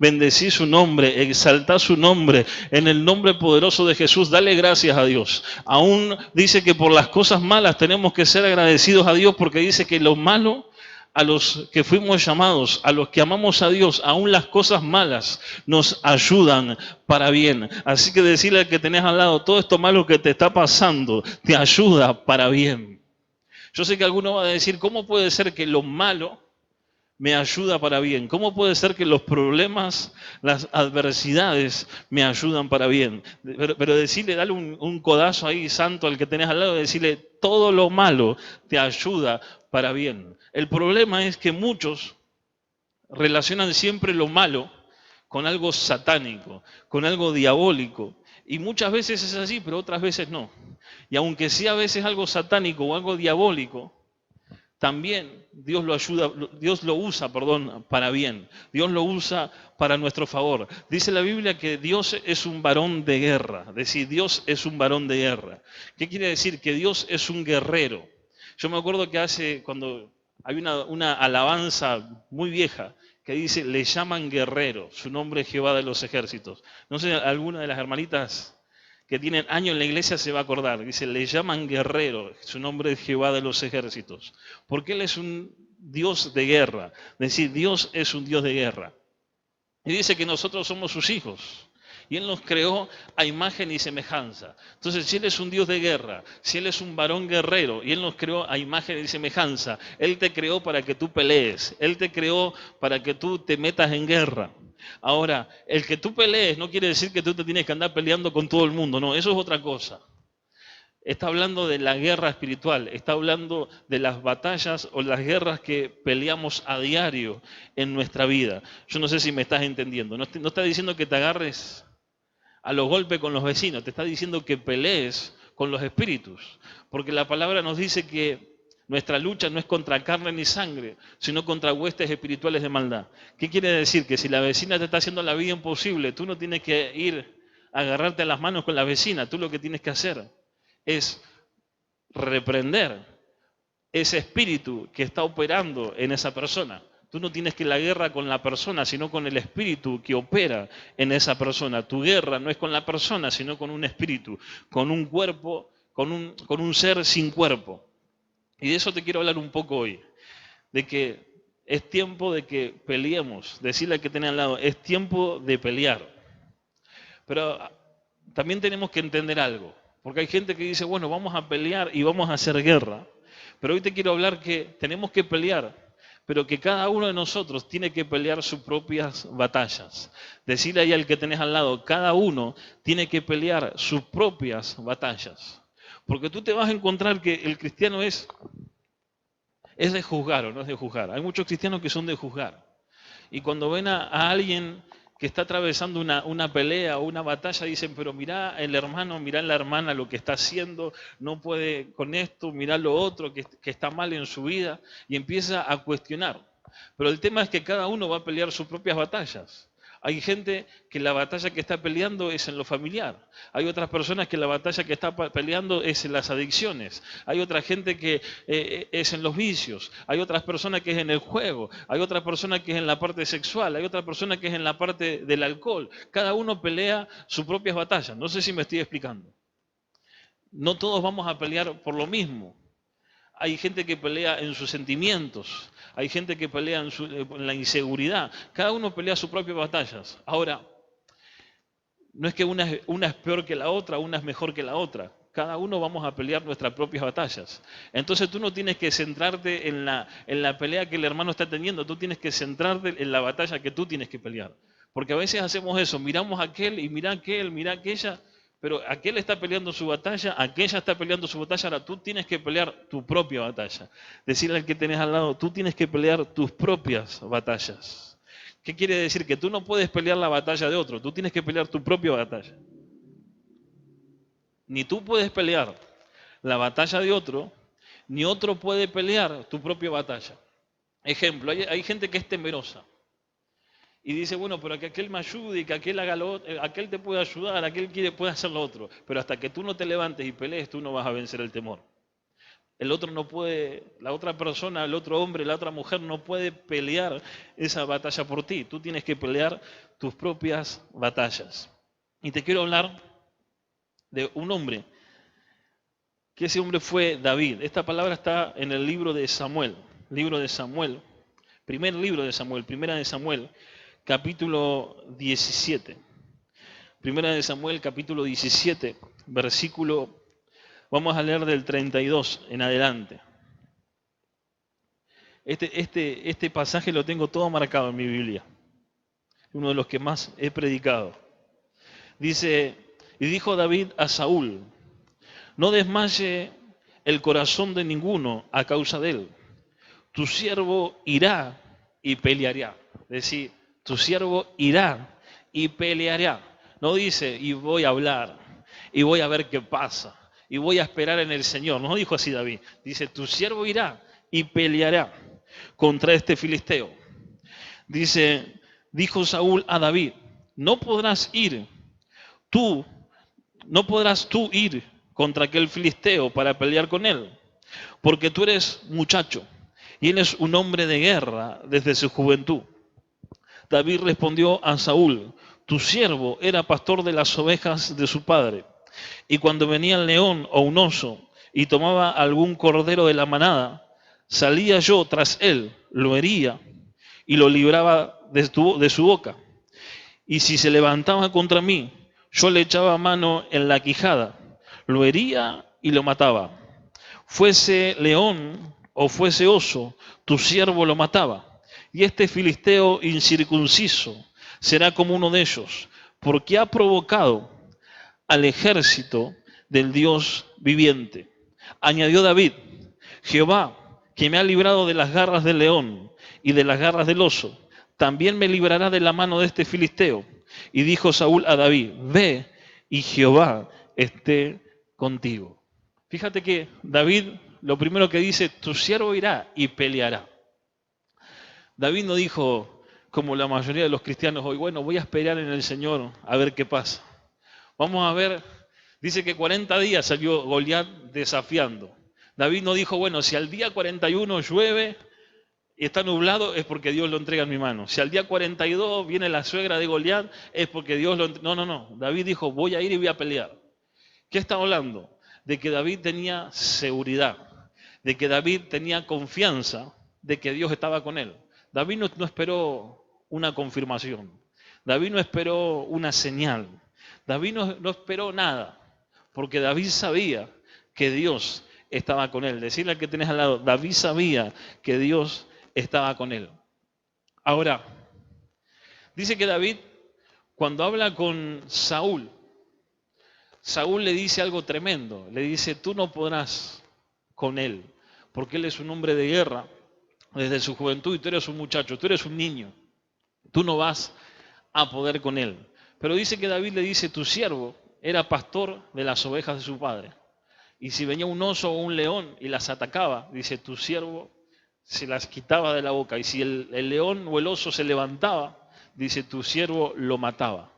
bendecí su nombre, exaltá su nombre, en el nombre poderoso de Jesús, dale gracias a Dios. Aún dice que por las cosas malas tenemos que ser agradecidos a Dios, porque dice que lo malo, a los que fuimos llamados, a los que amamos a Dios, aún las cosas malas nos ayudan para bien. Así que decirle al que tenés al lado, todo esto malo que te está pasando, te ayuda para bien. Yo sé que alguno va a decir, ¿cómo puede ser que lo malo me ayuda para bien? ¿Cómo puede ser que los problemas, las adversidades me ayudan para bien? Pero decirle, dale un codazo ahí santo al que tenés al lado y decirle, todo lo malo te ayuda para bien. El problema es que muchos relacionan siempre lo malo con algo satánico, con algo diabólico. Y muchas veces es así, pero otras veces no. Y aunque sea a veces algo satánico o algo diabólico, también Dios lo ayuda, Dios lo usa, para bien. Dios lo usa para nuestro favor. Dice la Biblia que Dios es un varón de guerra. Es decir, Dios es un varón de guerra. ¿Qué quiere decir? Que Dios es un guerrero. Yo me acuerdo que cuando hay una alabanza muy vieja que dice, le llaman guerrero, su nombre es Jehová de los ejércitos. No sé, alguna de las hermanitas que tienen años en la iglesia se va a acordar. Dice, le llaman guerrero, su nombre es Jehová de los ejércitos. Porque Él es un Dios de guerra. Es decir, Dios es un Dios de guerra. Y dice que nosotros somos sus hijos. Y Él nos creó a imagen y semejanza. Entonces, si Él es un Dios de guerra, si Él es un varón guerrero, y Él nos creó a imagen y semejanza, Él te creó para que tú pelees. Él te creó para que tú te metas en guerra. Ahora, el que tú pelees no quiere decir que tú te tienes que andar peleando con todo el mundo. No, eso es otra cosa. Está hablando de la guerra espiritual, está hablando de las batallas o las guerras que peleamos a diario en nuestra vida. Yo no sé si me estás entendiendo. No está diciendo que te agarres a los golpes con los vecinos, te está diciendo que pelees con los espíritus. Porque la palabra nos dice que nuestra lucha no es contra carne ni sangre, sino contra huestes espirituales de maldad. ¿Qué quiere decir? Que si la vecina te está haciendo la vida imposible, tú no tienes que ir a agarrarte a las manos con la vecina, tú lo que tienes que hacer es reprender ese espíritu que está operando en esa persona. Tú no tienes que ir a la guerra con la persona, sino con el espíritu que opera en esa persona. Tu guerra no es con la persona, sino con un espíritu, con un cuerpo, con un ser sin cuerpo. Y de eso te quiero hablar un poco hoy. De que es tiempo de que peleemos. Decirle al que tiene al lado, es tiempo de pelear. Pero también tenemos que entender algo. Porque hay gente que dice, bueno, vamos a pelear y vamos a hacer guerra. Pero hoy te quiero hablar que tenemos que pelear, pero que cada uno de nosotros tiene que pelear sus propias batallas. Decirle ahí al que tenés al lado, cada uno tiene que pelear sus propias batallas. Porque tú te vas a encontrar que el cristiano es de juzgar o no es de juzgar. Hay muchos cristianos que son de juzgar. Y cuando ven a alguien que está atravesando una pelea o una batalla, dicen, pero mirá el hermano, mirá la hermana lo que está haciendo, no puede con esto, mirá lo otro que está mal en su vida, y empieza a cuestionar. Pero el tema es que cada uno va a pelear sus propias batallas. Hay gente que la batalla que está peleando es en lo familiar. Hay otras personas que la batalla que está peleando es en las adicciones. Hay otra gente que es en los vicios. Hay otras personas que es en el juego. Hay otra persona que es en la parte sexual. Hay otra persona que es en la parte del alcohol. Cada uno pelea sus propias batallas. No sé si me estoy explicando. No todos vamos a pelear por lo mismo. Hay gente que pelea en sus sentimientos, hay gente que pelea en la inseguridad. Cada uno pelea sus propias batallas. Ahora, no es que una es peor que la otra, una es mejor que la otra. Cada uno vamos a pelear nuestras propias batallas. Entonces tú no tienes que centrarte en la pelea que el hermano está teniendo, tú tienes que centrarte en la batalla que tú tienes que pelear. Porque a veces hacemos eso, miramos a aquel y mira aquel, mira aquella. Pero aquel está peleando su batalla, aquella está peleando su batalla, ahora tú tienes que pelear tu propia batalla. Decirle al que tenés al lado, tú tienes que pelear tus propias batallas. ¿Qué quiere decir? Que tú no puedes pelear la batalla de otro, tú tienes que pelear tu propia batalla. Ni tú puedes pelear la batalla de otro, ni otro puede pelear tu propia batalla. Ejemplo, hay gente que es temerosa. Y dice, bueno, pero que aquel me ayude y que aquel haga lo otro, aquel te puede ayudar, aquel puede hacer lo otro. Pero hasta que tú no te levantes y pelees, tú no vas a vencer el temor. El otro no puede, la otra persona, el otro hombre, la otra mujer no puede pelear esa batalla por ti. Tú tienes que pelear tus propias batallas. Y te quiero hablar de un hombre, que ese hombre fue David. Esta palabra está en el libro de Samuel, primer libro de Samuel, primera de Samuel, capítulo 17. Primera de Samuel, capítulo 17, versículo, vamos a leer del 32 en adelante. Este pasaje lo tengo todo marcado en mi Biblia, uno de los que más he predicado. Dice, y dijo David a Saúl, no desmaye el corazón de ninguno a causa de él. Tu siervo irá y peleará. Es decir, tu siervo irá y peleará. No dice, y voy a hablar, y voy a ver qué pasa, y voy a esperar en el Señor. No dijo así David. Dice, tu siervo irá y peleará contra este filisteo. Dice, dijo Saúl a David, no podrás tú ir contra aquel filisteo para pelear con él, porque tú eres muchacho y él es un hombre de guerra desde su juventud. David respondió a Saúl, tu siervo era pastor de las ovejas de su padre, y cuando venía el león o un oso y tomaba algún cordero de la manada, salía yo tras él, lo hería y lo libraba de su boca. Y si se levantaba contra mí, yo le echaba mano en la quijada, lo hería y lo mataba. Fuese león o fuese oso, tu siervo lo mataba. Y este filisteo incircunciso será como uno de ellos, porque ha provocado al ejército del Dios viviente. Añadió David, Jehová, que me ha librado de las garras del león y de las garras del oso, también me librará de la mano de este filisteo. Y dijo Saúl a David, ve y Jehová esté contigo. Fíjate que David lo primero que dice, tu siervo irá y peleará. David no dijo, como la mayoría de los cristianos hoy, bueno, voy a esperar en el Señor a ver qué pasa. Vamos a ver, dice que 40 días salió Goliat desafiando. David no dijo, bueno, si al día 41 llueve y está nublado, es porque Dios lo entrega en mi mano. Si al día 42 viene la suegra de Goliat, es porque Dios lo entrega. No. David dijo, voy a ir y voy a pelear. ¿Qué está hablando? De que David tenía seguridad, de que David tenía confianza de que Dios estaba con él. David no esperó una confirmación. David no esperó una señal. David no esperó nada, porque David sabía que Dios estaba con él. Decirle al que tenés al lado, David sabía que Dios estaba con él. Ahora, dice que David, cuando habla con Saúl, Saúl le dice algo tremendo. Le dice, tú no podrás con él, porque él es un hombre de guerra desde su juventud y tú eres un muchacho, tú eres un niño. Tú no vas a poder con él. Pero dice que David le dice, tu siervo era pastor de las ovejas de su padre. Y si venía un oso o un león y las atacaba, dice, tu siervo se las quitaba de la boca. Y si el león o el oso se levantaba, dice, tu siervo lo mataba.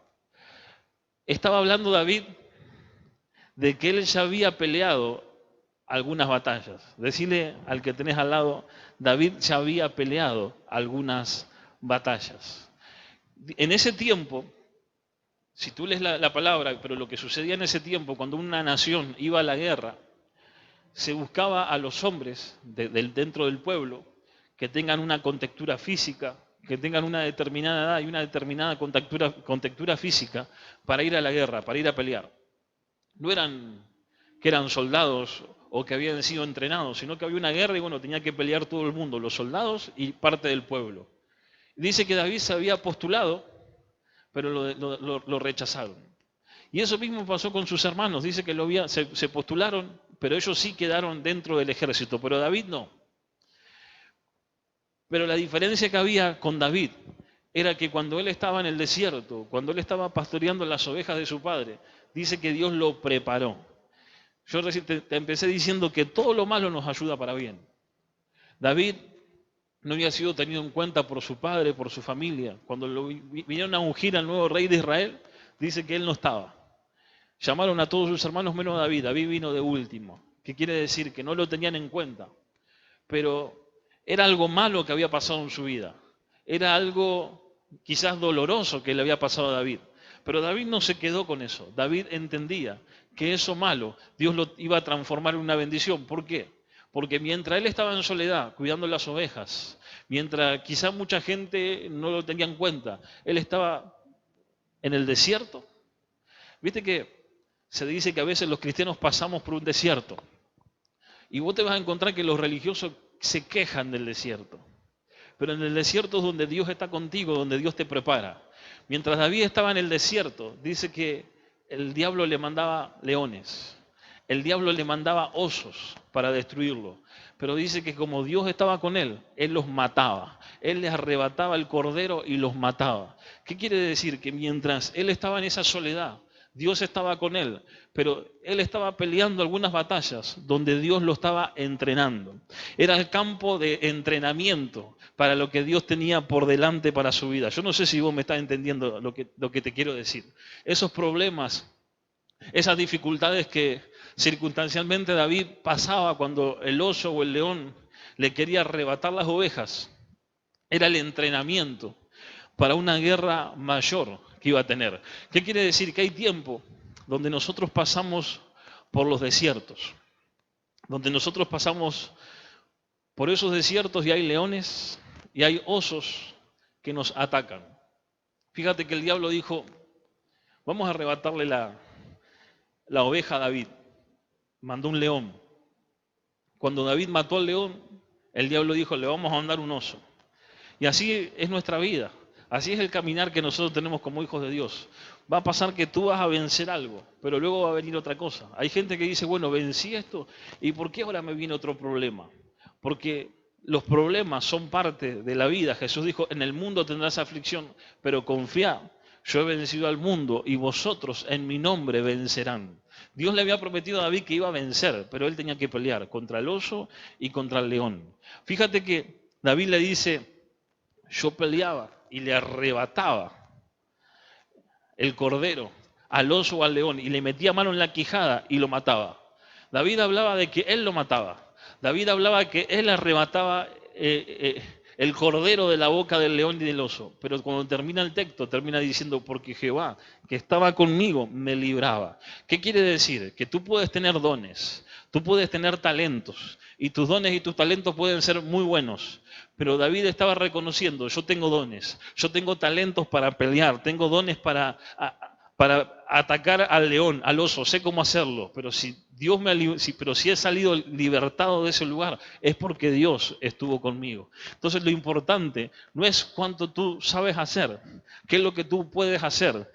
Estaba hablando David de que él ya había peleado algunas batallas. Decirle al que tenés al lado, David ya había peleado algunas batallas. En ese tiempo, si tú lees la palabra, pero lo que sucedía en ese tiempo, cuando una nación iba a la guerra, se buscaba a los hombres dentro del pueblo que tengan una contextura física, que tengan una determinada edad y una determinada contextura física para ir a la guerra, para ir a pelear. No eran que eran soldados o que habían sido entrenados, sino que había una guerra y bueno, tenía que pelear todo el mundo, los soldados y parte del pueblo. Dice que David se había postulado, pero lo rechazaron. Y eso mismo pasó con sus hermanos. Dice que se postularon, pero ellos sí quedaron dentro del ejército, pero David no. Pero la diferencia que había con David era que cuando él estaba en el desierto, cuando él estaba pastoreando las ovejas de su padre, dice que Dios lo preparó. Yo recién te empecé diciendo que todo lo malo nos ayuda para bien. David no había sido tenido en cuenta por su padre, por su familia. Cuando vinieron a ungir al nuevo rey de Israel, dice que él no estaba. Llamaron a todos sus hermanos menos a David. David vino de último. ¿Qué quiere decir? Que no lo tenían en cuenta. Pero era algo malo que había pasado en su vida. Era algo quizás doloroso que le había pasado a David. Pero David no se quedó con eso. David entendía que eso malo Dios lo iba a transformar en una bendición. ¿Por qué? Porque mientras él estaba en soledad, cuidando las ovejas, mientras quizás mucha gente no lo tenía en cuenta, él estaba en el desierto. Viste que se dice que a veces los cristianos pasamos por un desierto. Y vos te vas a encontrar que los religiosos se quejan del desierto. Pero en el desierto es donde Dios está contigo, donde Dios te prepara. Mientras David estaba en el desierto, dice que el diablo le mandaba leones. El diablo le mandaba osos para destruirlo. Pero dice que como Dios estaba con él los mataba. Él les arrebataba el cordero y los mataba. ¿Qué quiere decir? Que mientras él estaba en esa soledad, Dios estaba con él, pero él estaba peleando algunas batallas donde Dios lo estaba entrenando. Era el campo de entrenamiento para lo que Dios tenía por delante para su vida. Yo no sé si vos me estás entendiendo lo que te quiero decir. Esos problemas, esas dificultades que circunstancialmente David pasaba cuando el oso o el león le quería arrebatar las ovejas, era el entrenamiento para una guerra mayor que iba a tener. ¿Qué quiere decir? Que hay tiempo donde nosotros pasamos por los desiertos, donde nosotros pasamos por esos desiertos y hay leones y hay osos que nos atacan. Fíjate que el diablo dijo, vamos a arrebatarle la oveja a David. Mandó un león. Cuando David mató al león, el diablo dijo, le vamos a mandar un oso. Y así es nuestra vida. Así es el caminar que nosotros tenemos como hijos de Dios. Va a pasar que tú vas a vencer algo, pero luego va a venir otra cosa. Hay gente que dice, bueno, vencí esto, ¿y por qué ahora me viene otro problema? Porque los problemas son parte de la vida. Jesús dijo, en el mundo tendrás aflicción, pero confía, yo he vencido al mundo y vosotros en mi nombre vencerán. Dios le había prometido a David que iba a vencer, pero él tenía que pelear contra el oso y contra el león. Fíjate que David le dice, yo peleaba y le arrebataba el cordero al oso o al león y le metía mano en la quijada y lo mataba. David hablaba de que él lo mataba. David hablaba que él arrebataba el cordero de la boca del león y del oso. Pero cuando termina el texto, termina diciendo, porque Jehová, que estaba conmigo, me libraba. ¿Qué quiere decir? Que tú puedes tener dones, tú puedes tener talentos, y tus dones y tus talentos pueden ser muy buenos. Pero David estaba reconociendo, yo tengo dones, yo tengo talentos para pelear, tengo dones para atacar al león, al oso, sé cómo hacerlo, pero si he salido libertado de ese lugar, es porque Dios estuvo conmigo. Entonces lo importante no es cuánto tú sabes hacer, qué es lo que tú puedes hacer,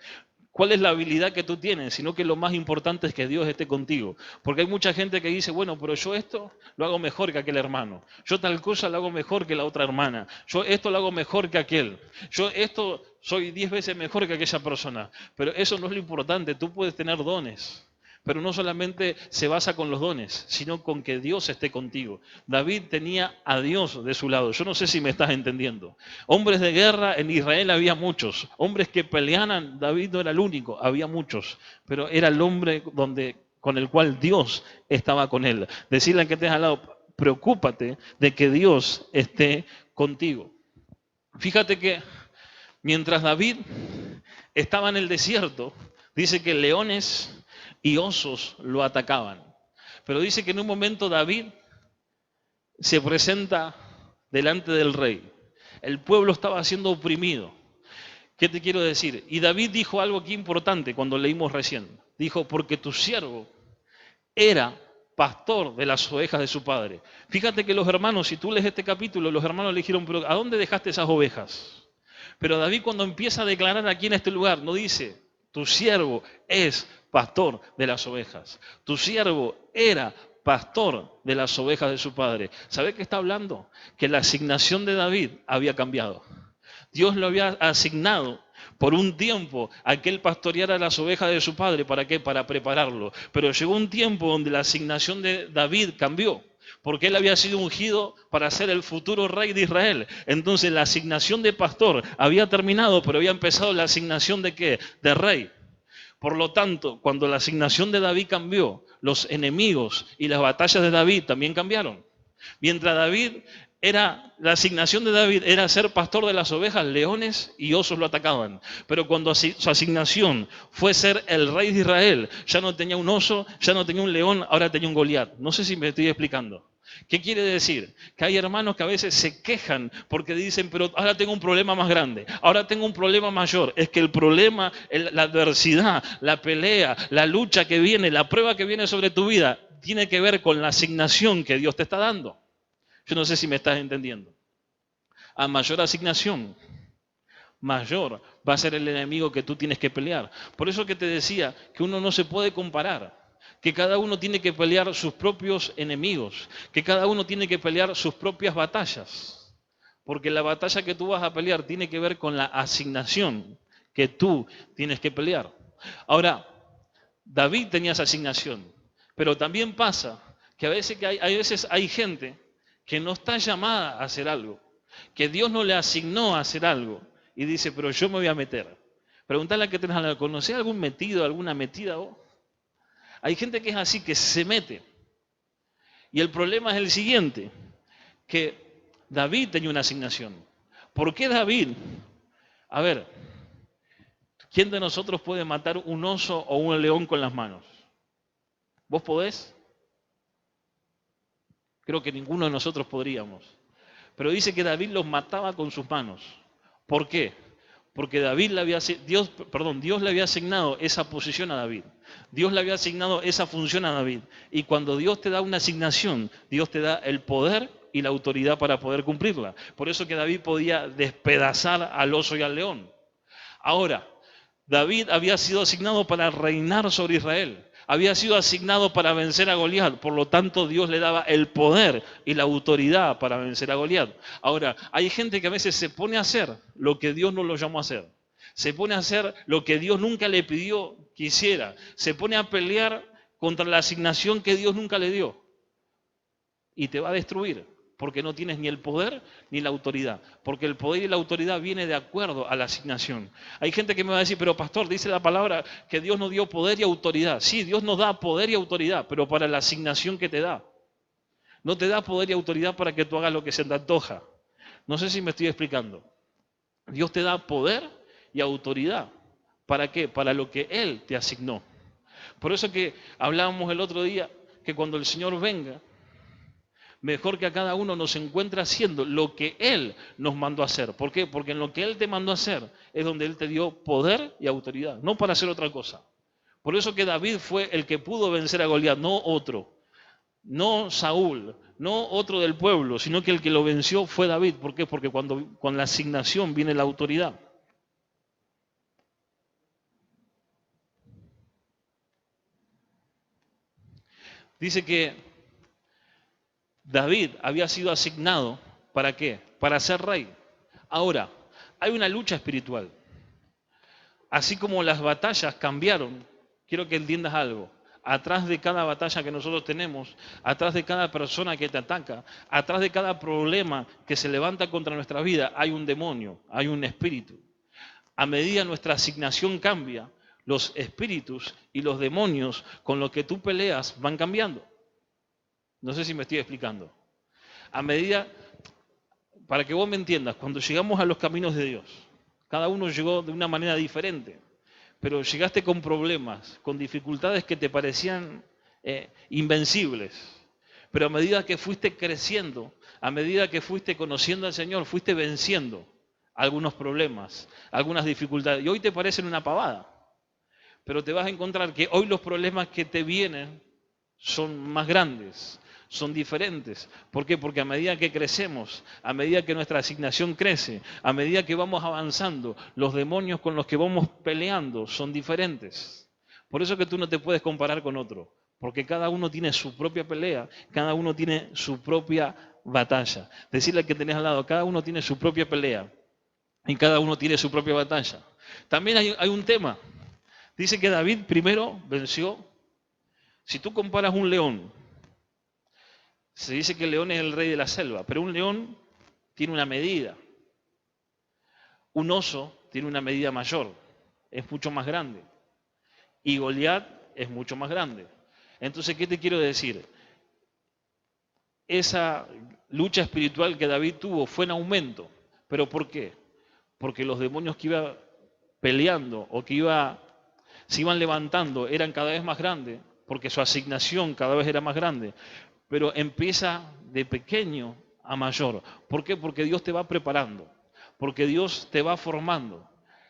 cuál es la habilidad que tú tienes, sino que lo más importante es que Dios esté contigo. Porque hay mucha gente que dice, bueno, pero yo esto lo hago mejor que aquel hermano. Yo tal cosa lo hago mejor que la otra hermana. Yo esto lo hago mejor que aquel. Yo esto soy 10 veces mejor que aquella persona. Pero eso no es lo importante. Tú puedes tener dones. Pero no solamente se basa con los dones, sino con que Dios esté contigo. David tenía a Dios de su lado. Yo no sé si me estás entendiendo. Hombres de guerra en Israel había muchos. Hombres que peleaban, David no era el único, había muchos. Pero era el hombre con el cual Dios estaba con él. Decirle al que estés al lado, preocúpate de que Dios esté contigo. Fíjate que mientras David estaba en el desierto, dice que leones y osos lo atacaban. Pero dice que en un momento David se presenta delante del rey. El pueblo estaba siendo oprimido. ¿Qué te quiero decir? Y David dijo algo aquí importante cuando leímos recién. Dijo, porque tu siervo era pastor de las ovejas de su padre. Fíjate que los hermanos, si tú lees este capítulo, los hermanos le dijeron, pero ¿a dónde dejaste esas ovejas? Pero David cuando empieza a declarar aquí en este lugar, no dice, tu siervo es pastor de las ovejas. Tu siervo era pastor de las ovejas de su padre. ¿Sabe qué está hablando? Que la asignación de David había cambiado. Dios lo había asignado por un tiempo a que él pastoreara las ovejas de su padre. ¿Para qué? Para prepararlo. Pero llegó un tiempo donde la asignación de David cambió. Porque él había sido ungido para ser el futuro rey de Israel. Entonces la asignación de pastor había terminado, pero había empezado la asignación de ¿qué? De rey. Por lo tanto, cuando la asignación de David cambió, los enemigos y las batallas de David también cambiaron. Mientras la asignación de David era ser pastor de las ovejas, leones y osos lo atacaban. Pero cuando su asignación fue ser el rey de Israel, ya no tenía un oso, ya no tenía un león, ahora tenía un Goliat. No sé si me estoy explicando. ¿Qué quiere decir? Que hay hermanos que a veces se quejan porque dicen, pero ahora tengo un problema más grande, ahora tengo un problema mayor. Es que el problema, la adversidad, la pelea, la lucha que viene, la prueba que viene sobre tu vida, tiene que ver con la asignación que Dios te está dando. Yo no sé si me estás entendiendo. A mayor asignación, mayor va a ser el enemigo que tú tienes que pelear. Por eso que te decía que uno no se puede comparar, que cada uno tiene que pelear sus propios enemigos, que cada uno tiene que pelear sus propias batallas. Porque la batalla que tú vas a pelear tiene que ver con la asignación que tú tienes que pelear. Ahora, David tenía esa asignación, pero también pasa que a veces hay gente que no está llamada a hacer algo, que Dios no le asignó a hacer algo y dice, pero yo me voy a meter. Pregúntale a que tenés al lado, ¿conocés algún metido, alguna metida vos? Hay gente que es así, que se mete. Y el problema es el siguiente, que David tenía una asignación. ¿Por qué David? A ver, ¿quién de nosotros puede matar un oso o un león con las manos? ¿Vos podés? Creo que ninguno de nosotros podríamos. Pero dice que David los mataba con sus manos. ¿Por qué? Porque Dios le había asignado esa posición a David. Dios le había asignado esa función a David. Y cuando Dios te da una asignación, Dios te da el poder y la autoridad para poder cumplirla. Por eso que David podía despedazar al oso y al león. Ahora, David había sido asignado para reinar sobre Israel. Había sido asignado para vencer a Goliat. Por lo tanto, Dios le daba el poder y la autoridad para vencer a Goliat. Ahora, hay gente que a veces se pone a hacer lo que Dios no lo llamó a hacer. Se pone a hacer lo que Dios nunca le pidió que hiciera. Se pone a pelear contra la asignación que Dios nunca le dio. Y te va a destruir, porque no tienes ni el poder ni la autoridad. Porque el poder y la autoridad viene de acuerdo a la asignación. Hay gente que me va a decir, pero pastor, dice la palabra que Dios nos dio poder y autoridad. Sí, Dios nos da poder y autoridad, pero para la asignación que te da. No te da poder y autoridad para que tú hagas lo que se te antoja. No sé si me estoy explicando. Dios te da poder y autoridad. ¿Para qué? Para lo que Él te asignó. Por eso que hablábamos el otro día que cuando el Señor venga, mejor que a cada uno nos encuentre haciendo lo que Él nos mandó a hacer. ¿Por qué? Porque en lo que Él te mandó a hacer es donde Él te dio poder y autoridad, no para hacer otra cosa. Por eso que David fue el que pudo vencer a Goliat, no otro. No Saúl, no otro del pueblo, sino que el que lo venció fue David. ¿Por qué? Porque con la asignación viene la autoridad. Dice que David había sido asignado, ¿para qué? Para ser rey. Ahora, hay una lucha espiritual. Así como las batallas cambiaron, quiero que entiendas algo. Atrás de cada batalla que nosotros tenemos, atrás de cada persona que te ataca, atrás de cada problema que se levanta contra nuestra vida, hay un demonio, hay un espíritu. A medida nuestra asignación cambia, los espíritus y los demonios con los que tú peleas van cambiando. No sé si me estoy explicando. A medida, para que vos me entiendas, cuando llegamos a los caminos de Dios, cada uno llegó de una manera diferente, pero llegaste con problemas, con dificultades que te parecían invencibles. Pero a medida que fuiste creciendo, a medida que fuiste conociendo al Señor, fuiste venciendo algunos problemas, algunas dificultades. Y hoy te parecen una pavada, pero te vas a encontrar que hoy los problemas que te vienen son más grandes, son diferentes. ¿Por qué? Porque a medida que crecemos, a medida que nuestra asignación crece, a medida que vamos avanzando, los demonios con los que vamos peleando son diferentes. Por eso que tú no te puedes comparar con otro, porque cada uno tiene su propia pelea, cada uno tiene su propia batalla. Decirle al que tenés al lado, cada uno tiene su propia pelea y cada uno tiene su propia batalla. También hay un tema. Dice que David primero venció. Si tú comparas un león, se dice que el león es el rey de la selva, pero un león tiene una medida. Un oso tiene una medida mayor, es mucho más grande. y Goliat es mucho más grande. Entonces, ¿qué te quiero decir? Esa lucha espiritual que David tuvo fue en aumento. ¿Pero por qué? Porque los demonios que iba peleando o que se iban levantando eran cada vez más grandes, porque su asignación cada vez era más grande. Pero empieza de pequeño a mayor. ¿Por qué? Porque Dios te va preparando, porque Dios te va formando.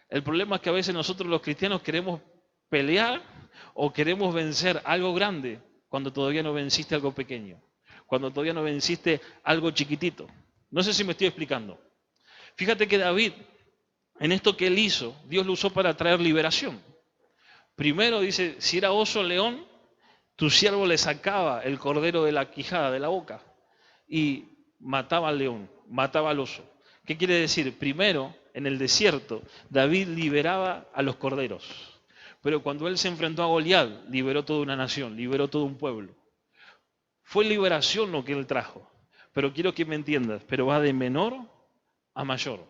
El problema es que a veces nosotros los cristianos queremos pelear o queremos vencer algo grande cuando todavía no venciste algo pequeño, cuando todavía no venciste algo chiquitito. No sé si me estoy explicando. Fíjate que David, en esto que él hizo, Dios lo usó para traer liberación. Primero dice, si era oso o león, tu siervo le sacaba el cordero de la quijada, de la boca, y mataba al león, mataba al oso. ¿Qué quiere decir? Primero, en el desierto, David liberaba a los corderos. Pero cuando él se enfrentó a Goliat, liberó toda una nación, liberó todo un pueblo. Fue liberación lo que él trajo. Pero quiero que me entiendas, pero va de menor a mayor. O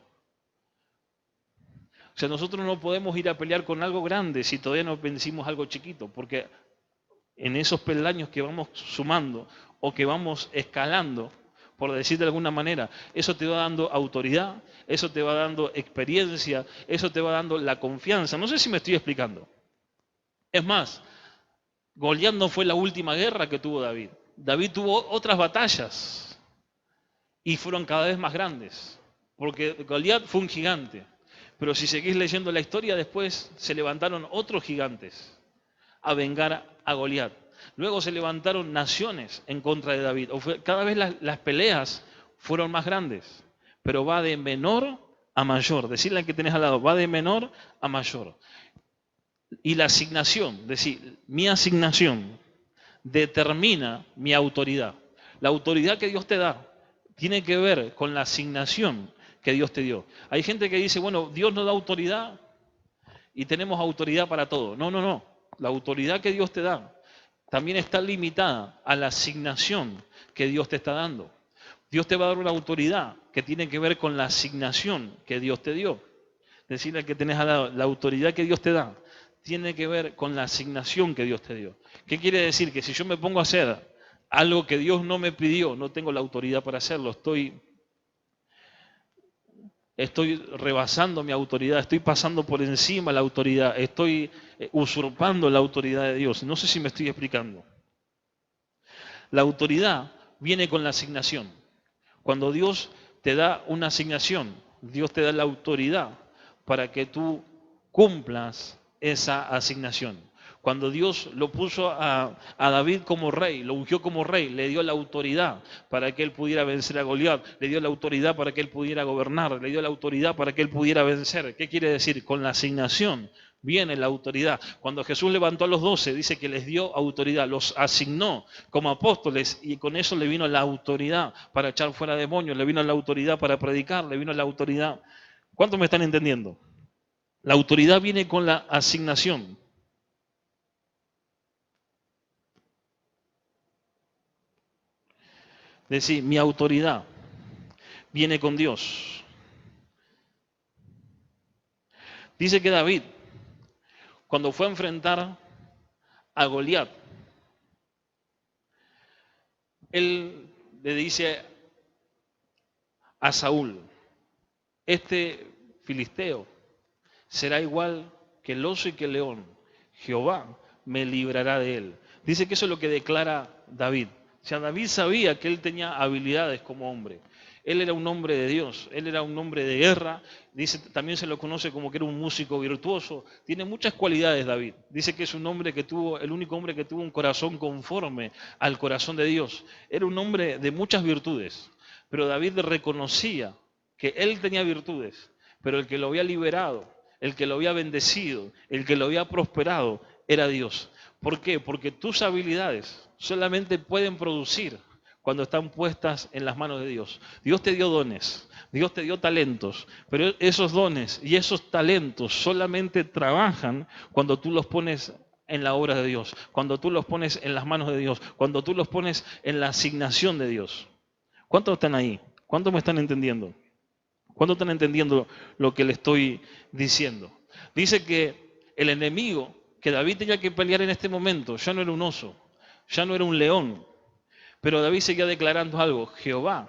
sea, nosotros no podemos ir a pelear con algo grande si todavía no vencimos algo chiquito, porque en esos peldaños que vamos sumando o que vamos escalando, por decir de alguna manera, eso te va dando autoridad, eso te va dando experiencia, eso te va dando la confianza. No sé si me estoy explicando. Es más, Goliat no fue la última guerra que tuvo David. David tuvo otras batallas y fueron cada vez más grandes, porque Goliat fue un gigante. Pero si seguís leyendo la historia, después se levantaron otros gigantes a vengar a Goliat. Luego se levantaron naciones en contra de David. Cada vez las peleas fueron más grandes, pero va de menor a mayor. Decirle al que tenés al lado, va de menor a mayor. Y la asignación, decir, mi asignación determina mi autoridad. La autoridad que Dios te da tiene que ver con la asignación que Dios te dio. Hay gente que dice, bueno, Dios nos da autoridad y tenemos autoridad para todo. No, no, no. La autoridad que Dios te da también está limitada a la asignación que Dios te está dando. Dios te va a dar una autoridad que tiene que ver con la asignación que Dios te dio. Decirle que tenés al lado, la autoridad que Dios te da tiene que ver con la asignación que Dios te dio. ¿Qué quiere decir? Que si yo me pongo a hacer algo que Dios no me pidió, no tengo la autoridad para hacerlo, estoy rebasando mi autoridad, estoy pasando por encima de la autoridad, estoy usurpando la autoridad de Dios. No sé si me estoy explicando. La autoridad viene con la asignación. Cuando Dios te da una asignación, Dios te da la autoridad para que tú cumplas esa asignación. Cuando Dios lo puso a David como rey, lo ungió como rey, le dio la autoridad para que él pudiera vencer a Goliat, le dio la autoridad para que él pudiera gobernar, le dio la autoridad para que él pudiera vencer. ¿Qué quiere decir? Con la asignación viene la autoridad. Cuando Jesús levantó a los 12, dice que les dio autoridad, los asignó como apóstoles y con eso le vino la autoridad para echar fuera demonios, le vino la autoridad para predicar, le vino la autoridad. ¿Cuántos me están entendiendo? La autoridad viene con la asignación. Decir, mi autoridad viene con Dios. Dice que David, cuando fue a enfrentar a Goliat, él le dice a Saúl, este filisteo será igual que el oso y que el león. Jehová me librará de él. Dice que eso es lo que declara David. O sea, David sabía que él tenía habilidades como hombre. Él era un hombre de Dios, él era un hombre de guerra. Dice, también se lo conoce como que era un músico virtuoso. Tiene muchas cualidades David. Dice que es un hombre que tuvo, el único hombre que tuvo un corazón conforme al corazón de Dios. Era un hombre de muchas virtudes. Pero David reconocía que él tenía virtudes, pero el que lo había liberado, el que lo había bendecido, el que lo había prosperado, era Dios. ¿Por qué? Porque tus habilidades solamente pueden producir cuando están puestas en las manos de Dios. Dios te dio dones, Dios te dio talentos, pero esos dones y esos talentos solamente trabajan cuando tú los pones en la obra de Dios, cuando tú los pones en las manos de Dios, cuando tú los pones en la asignación de Dios. ¿Cuántos están ahí? ¿Cuántos me están entendiendo? ¿Cuántos están entendiendo lo que le estoy diciendo? Dice que el enemigo que David tenía que pelear en este momento ya no era un oso, ya no era un león, pero David seguía declarando algo: Jehová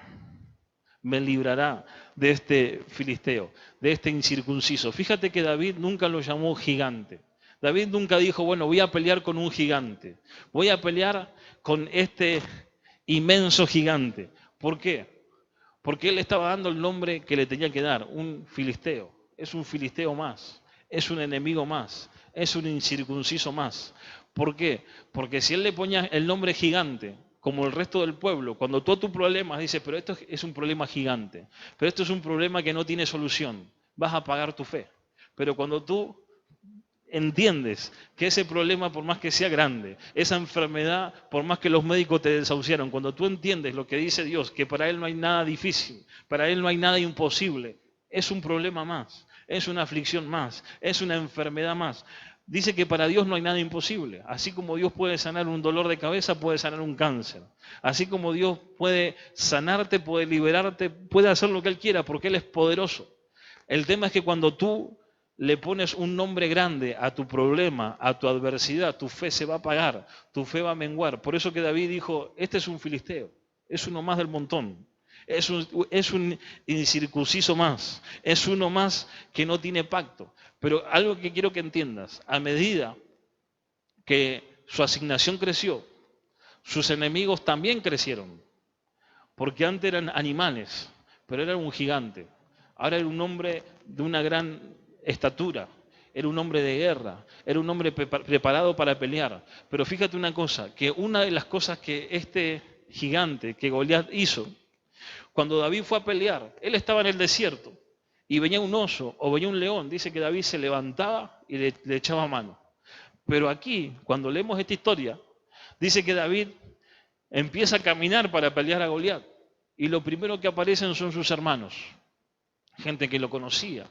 me librará de este filisteo, de este incircunciso. Fíjate que David nunca lo llamó gigante. David nunca dijo, bueno, voy a pelear con un gigante, voy a pelear con este inmenso gigante. ¿Por qué? Porque él estaba dando el nombre que le tenía que dar, un filisteo. Es un filisteo más, es un enemigo más, es un incircunciso más. ¿Por qué? Porque si él le ponía el nombre gigante, como el resto del pueblo, cuando tú a tus problemas dices, pero esto es un problema gigante, pero esto es un problema que no tiene solución, vas a pagar tu fe. Pero cuando tú entiendes que ese problema, por más que sea grande, esa enfermedad, por más que los médicos te desahuciaron, cuando tú entiendes lo que dice Dios, que para Él no hay nada difícil, para Él no hay nada imposible, es un problema más, es una aflicción más, es una enfermedad más. Dice que para Dios no hay nada imposible. Así como Dios puede sanar un dolor de cabeza, puede sanar un cáncer. Así como Dios puede sanarte, puede liberarte, puede hacer lo que Él quiera, porque Él es poderoso. El tema es que cuando tú le pones un nombre grande a tu problema, a tu adversidad, tu fe se va a apagar, tu fe va a menguar. Por eso que David dijo, este es un filisteo, es uno más del montón, es un incircunciso más, es uno más que no tiene pacto. Pero algo que quiero que entiendas, a medida que su asignación creció, sus enemigos también crecieron, porque antes eran animales, pero era un gigante. Ahora era un hombre de una gran estatura, era un hombre de guerra, era un hombre preparado para pelear. Pero fíjate una cosa, que una de las cosas que este gigante, que Goliat hizo, cuando David fue a pelear, él estaba en el desierto y venía un oso o venía un león, dice que David se levantaba y le echaba mano. Pero aquí, cuando leemos esta historia, dice que David empieza a caminar para pelear a Goliat y lo primero que aparecen son sus hermanos, gente que lo conocía,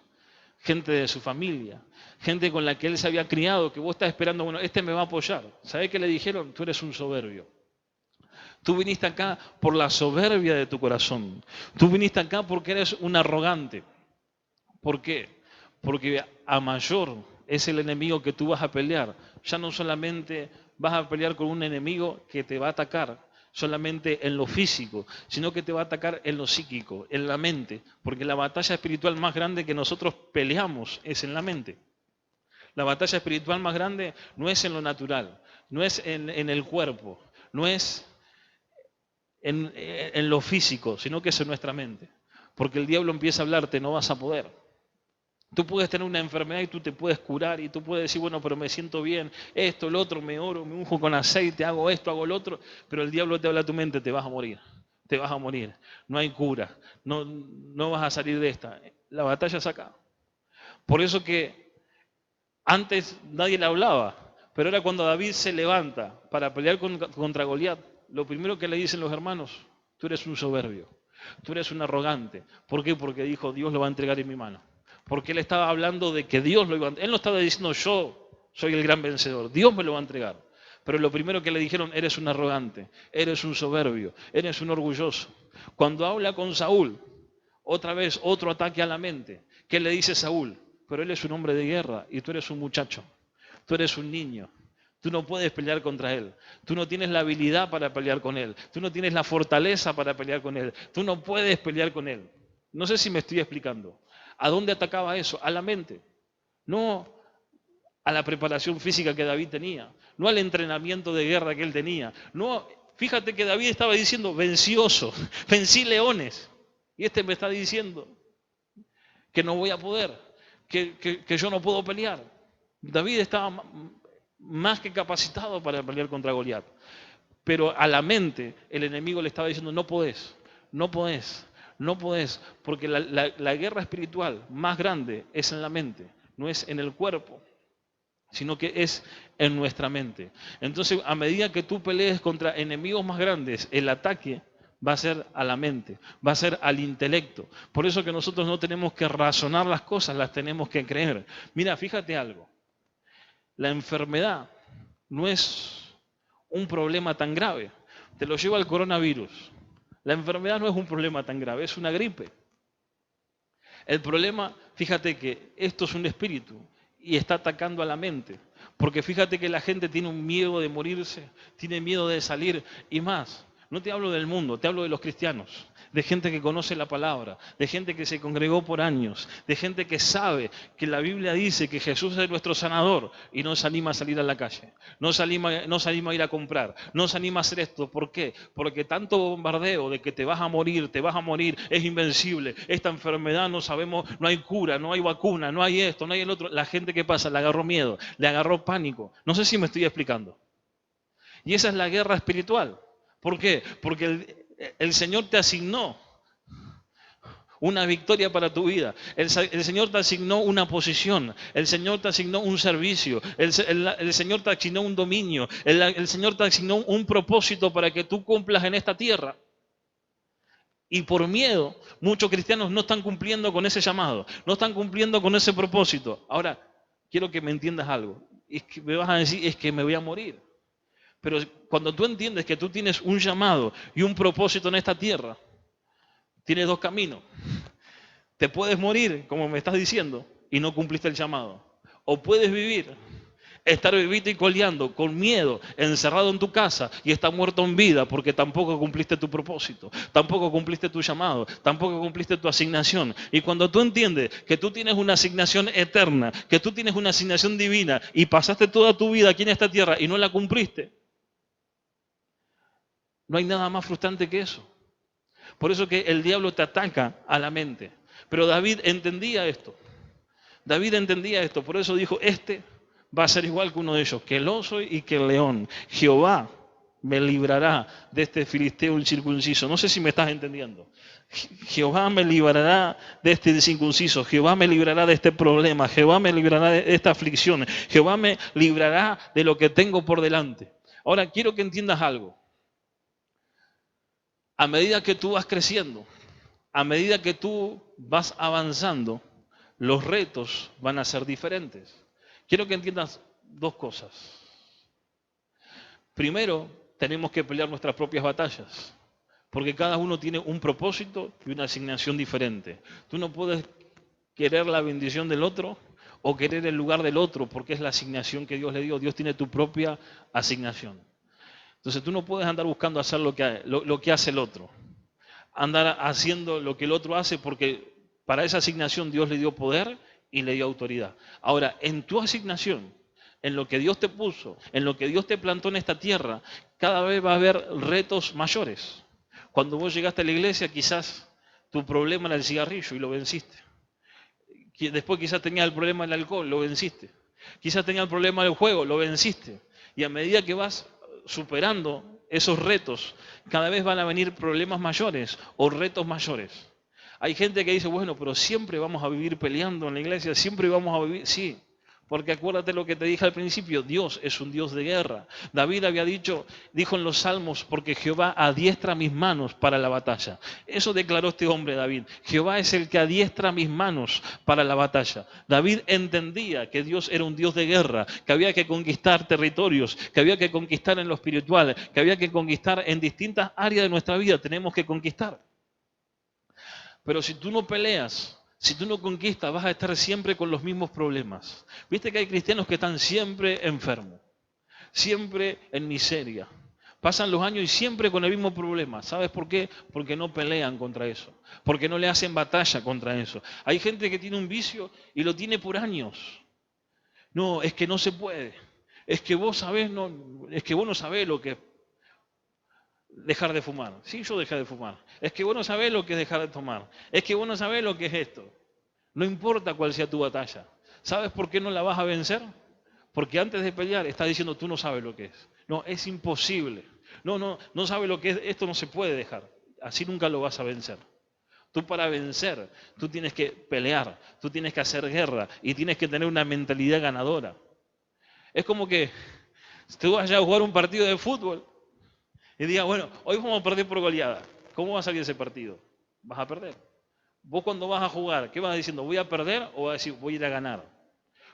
gente de su familia, gente con la que él se había criado, que vos estás esperando, bueno, este me va a apoyar. ¿Sabés qué le dijeron? Tú eres un soberbio. Tú viniste acá por la soberbia de tu corazón. Tú viniste acá porque eres un arrogante. ¿Por qué? Porque a mayor es el enemigo que tú vas a pelear. Ya no solamente vas a pelear con un enemigo que te va a atacar solamente en lo físico, sino que te va a atacar en lo psíquico, en la mente. Porque la batalla espiritual más grande que nosotros peleamos es en la mente. La batalla espiritual más grande no es en lo natural, no es en el cuerpo, no es en lo físico, sino que es en nuestra mente. Porque el diablo empieza a hablarte, no vas a poder. Tú puedes tener una enfermedad y tú te puedes curar y tú puedes decir, bueno, pero me siento bien, esto, lo otro, me oro, me unjo con aceite, hago esto, hago lo otro, pero el diablo te habla a tu mente, te vas a morir, te vas a morir, no hay cura, no vas a salir de esta. La batalla es acá. Por eso que antes nadie le hablaba, pero ahora cuando David se levanta para pelear contra Goliat, lo primero que le dicen los hermanos, tú eres un soberbio, tú eres un arrogante. ¿Por qué? Porque dijo, Dios lo va a entregar en mi mano. Porque él estaba hablando de que Dios lo iba a entregar. Él no estaba diciendo, yo soy el gran vencedor, Dios me lo va a entregar. Pero lo primero que le dijeron, eres un arrogante, eres un soberbio, eres un orgulloso. Cuando habla con Saúl, otra vez otro ataque a la mente. ¿Qué le dice Saúl? Pero él es un hombre de guerra y tú eres un muchacho, tú eres un niño. Tú no puedes pelear contra él. Tú no tienes la habilidad para pelear con él. Tú no tienes la fortaleza para pelear con él. Tú no puedes pelear con él. No sé si me estoy explicando. ¿A dónde atacaba eso? A la mente. No a la preparación física que David tenía. No al entrenamiento de guerra que él tenía. No, fíjate que David estaba diciendo, vencí osos, vencí leones. Y este me está diciendo que no voy a poder, que yo no puedo pelear. David estaba más que capacitado para pelear contra Goliat. Pero a la mente el enemigo le estaba diciendo, no podés, no podés, no podés, porque la guerra espiritual más grande es en la mente, no es en el cuerpo, sino que es en nuestra mente. Entonces, a medida que tú pelees contra enemigos más grandes, el ataque va a ser a la mente, va a ser al intelecto. Por eso que nosotros no tenemos que razonar las cosas, las tenemos que creer. Mira, fíjate algo. La enfermedad no es un problema tan grave. Te lo lleva el coronavirus. La enfermedad no es un problema tan grave, es una gripe. El problema, fíjate que esto es un espíritu y está atacando a la mente. Porque fíjate que la gente tiene un miedo de morirse, tiene miedo de salir y más. No te hablo del mundo, te hablo de los cristianos, de gente que conoce la palabra, de gente que se congregó por años, de gente que sabe que la Biblia dice que Jesús es nuestro sanador y no se anima a salir a la calle, no se anima a ir a comprar, no se anima a hacer esto. ¿Por qué? Porque tanto bombardeo de que te vas a morir, es invencible, esta enfermedad no sabemos, no hay cura, no hay vacuna, no hay esto, no hay el otro. La gente, ¿qué pasa? Le agarró miedo, le agarró pánico. No sé si me estoy explicando. Y esa es la guerra espiritual. ¿Por qué? Porque el Señor te asignó una victoria para tu vida. El Señor te asignó una posición. El Señor te asignó un servicio. El Señor te asignó un dominio. El Señor te asignó un propósito para que tú cumplas en esta tierra. Y por miedo, muchos cristianos no están cumpliendo con ese llamado. No están cumpliendo con ese propósito. Ahora, quiero que me entiendas algo. Es que me vas a decir, es que me voy a morir. Pero cuando tú entiendes que tú tienes un llamado y un propósito en esta tierra, tienes dos caminos. Te puedes morir, como me estás diciendo, y no cumpliste el llamado. O puedes vivir, estar vivito y coleando, con miedo, encerrado en tu casa y estar muerto en vida porque tampoco cumpliste tu propósito, tampoco cumpliste tu llamado, tampoco cumpliste tu asignación. Y cuando tú entiendes que tú tienes una asignación eterna, que tú tienes una asignación divina y pasaste toda tu vida aquí en esta tierra y no la cumpliste, no hay nada más frustrante que eso. Por eso que el diablo te ataca a la mente. Pero David entendía esto. David entendía esto. Por eso dijo, este va a ser igual que uno de ellos, que el oso y que el león. Jehová me librará de este filisteo incircunciso. No sé si me estás entendiendo. Jehová me librará de este incircunciso. Jehová me librará de este problema. Jehová me librará de esta aflicción. Jehová me librará de lo que tengo por delante. Ahora quiero que entiendas algo. A medida que tú vas creciendo, a medida que tú vas avanzando, los retos van a ser diferentes. Quiero que entiendas dos cosas. Primero, tenemos que pelear nuestras propias batallas, porque cada uno tiene un propósito y una asignación diferente. Tú no puedes querer la bendición del otro o querer el lugar del otro, porque es la asignación que Dios le dio. Dios tiene tu propia asignación. Entonces tú no puedes andar buscando hacer lo que hace el otro. Andar haciendo lo que el otro hace porque para esa asignación Dios le dio poder y le dio autoridad. Ahora, en tu asignación, en lo que Dios te puso, en lo que Dios te plantó en esta tierra, cada vez va a haber retos mayores. Cuando vos llegaste a la iglesia, quizás tu problema era el cigarrillo y lo venciste. Después quizás tenías el problema del alcohol, lo venciste. Quizás tenías el problema del juego, lo venciste. Y a medida que vas superando esos retos, cada vez van a venir problemas mayores o retos mayores. Hay gente que dice, bueno, pero siempre vamos a vivir peleando en la iglesia, siempre vamos a vivir, sí, porque acuérdate lo que te dije al principio, Dios es un Dios de guerra. David dijo en los Salmos, porque Jehová adiestra mis manos para la batalla. Eso declaró este hombre David. Jehová es el que adiestra mis manos para la batalla. David entendía que Dios era un Dios de guerra, que había que conquistar territorios, que había que conquistar en lo espiritual, que había que conquistar en distintas áreas de nuestra vida. Tenemos que conquistar. Pero si tú no peleas, si tú no conquistas, vas a estar siempre con los mismos problemas. Viste que hay cristianos que están siempre enfermos, siempre en miseria. Pasan los años y siempre con el mismo problema. ¿Sabes por qué? Porque no pelean contra eso. Porque no le hacen batalla contra eso. Hay gente que tiene un vicio y lo tiene por años. No, es que no se puede. Es que vos no sabés lo que es dejar de fumar. Sí, yo dejé de fumar. Es que vos no sabés lo que es dejar de tomar. Es que vos no sabés lo que es esto. No importa cuál sea tu batalla. ¿Sabes por qué no la vas a vencer? Porque antes de pelear estás diciendo tú no sabes lo que es. No, es imposible. No sabes lo que es. Esto no se puede dejar. Así nunca lo vas a vencer. Tú para vencer, tú tienes que pelear, tú tienes que hacer guerra y tienes que tener una mentalidad ganadora. Es como que tú vayas a jugar un partido de fútbol y diga, bueno, hoy vamos a perder por goleada. ¿Cómo va a salir ese partido? Vas a perder. Vos cuando vas a jugar, ¿qué vas diciendo? ¿Voy a perder o vas a decir voy a ir a ganar?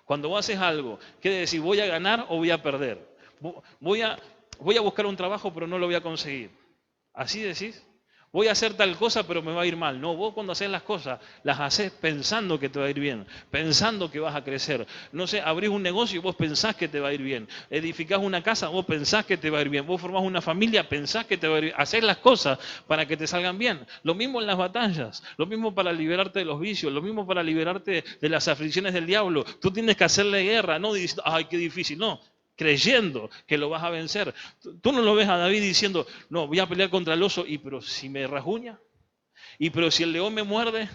Cuando vos haces algo, ¿qué decir? ¿Voy a ganar o voy a perder? Voy a buscar un trabajo pero no lo voy a conseguir. ¿Así decís? Voy a hacer tal cosa, pero me va a ir mal. No, vos cuando haces las cosas, las haces pensando que te va a ir bien, pensando que vas a crecer. No sé, abrís un negocio y vos pensás que te va a ir bien. Edificás una casa, vos pensás que te va a ir bien. Vos formás una familia, pensás que te va a ir bien. Hacés las cosas para que te salgan bien. Lo mismo en las batallas, lo mismo para liberarte de los vicios, lo mismo para liberarte de las aflicciones del diablo. Tú tienes que hacerle guerra, no diciendo, ay, qué difícil, no. Creyendo que lo vas a vencer. Tú no lo ves a David diciendo, no, voy a pelear contra el oso, y pero si me rasguña, y pero si el león me muerde,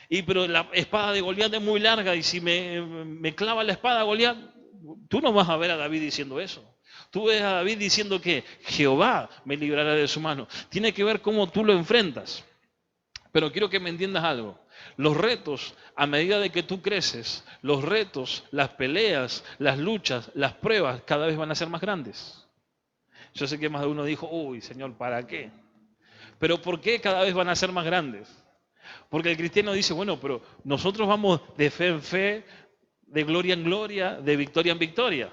y pero la espada de Goliat es muy larga, y si me clava la espada Goliat, tú no vas a ver a David diciendo eso. Tú ves a David diciendo que Jehová me librará de su mano. Tiene que ver cómo tú lo enfrentas. Pero quiero que me entiendas algo. Los retos, a medida de que tú creces, los retos, las peleas, las luchas, las pruebas, cada vez van a ser más grandes. Yo sé que más de uno dijo, uy, Señor, ¿para qué? Pero ¿por qué cada vez van a ser más grandes? Porque el cristiano dice, bueno, pero nosotros vamos de fe en fe, de gloria en gloria, de victoria en victoria.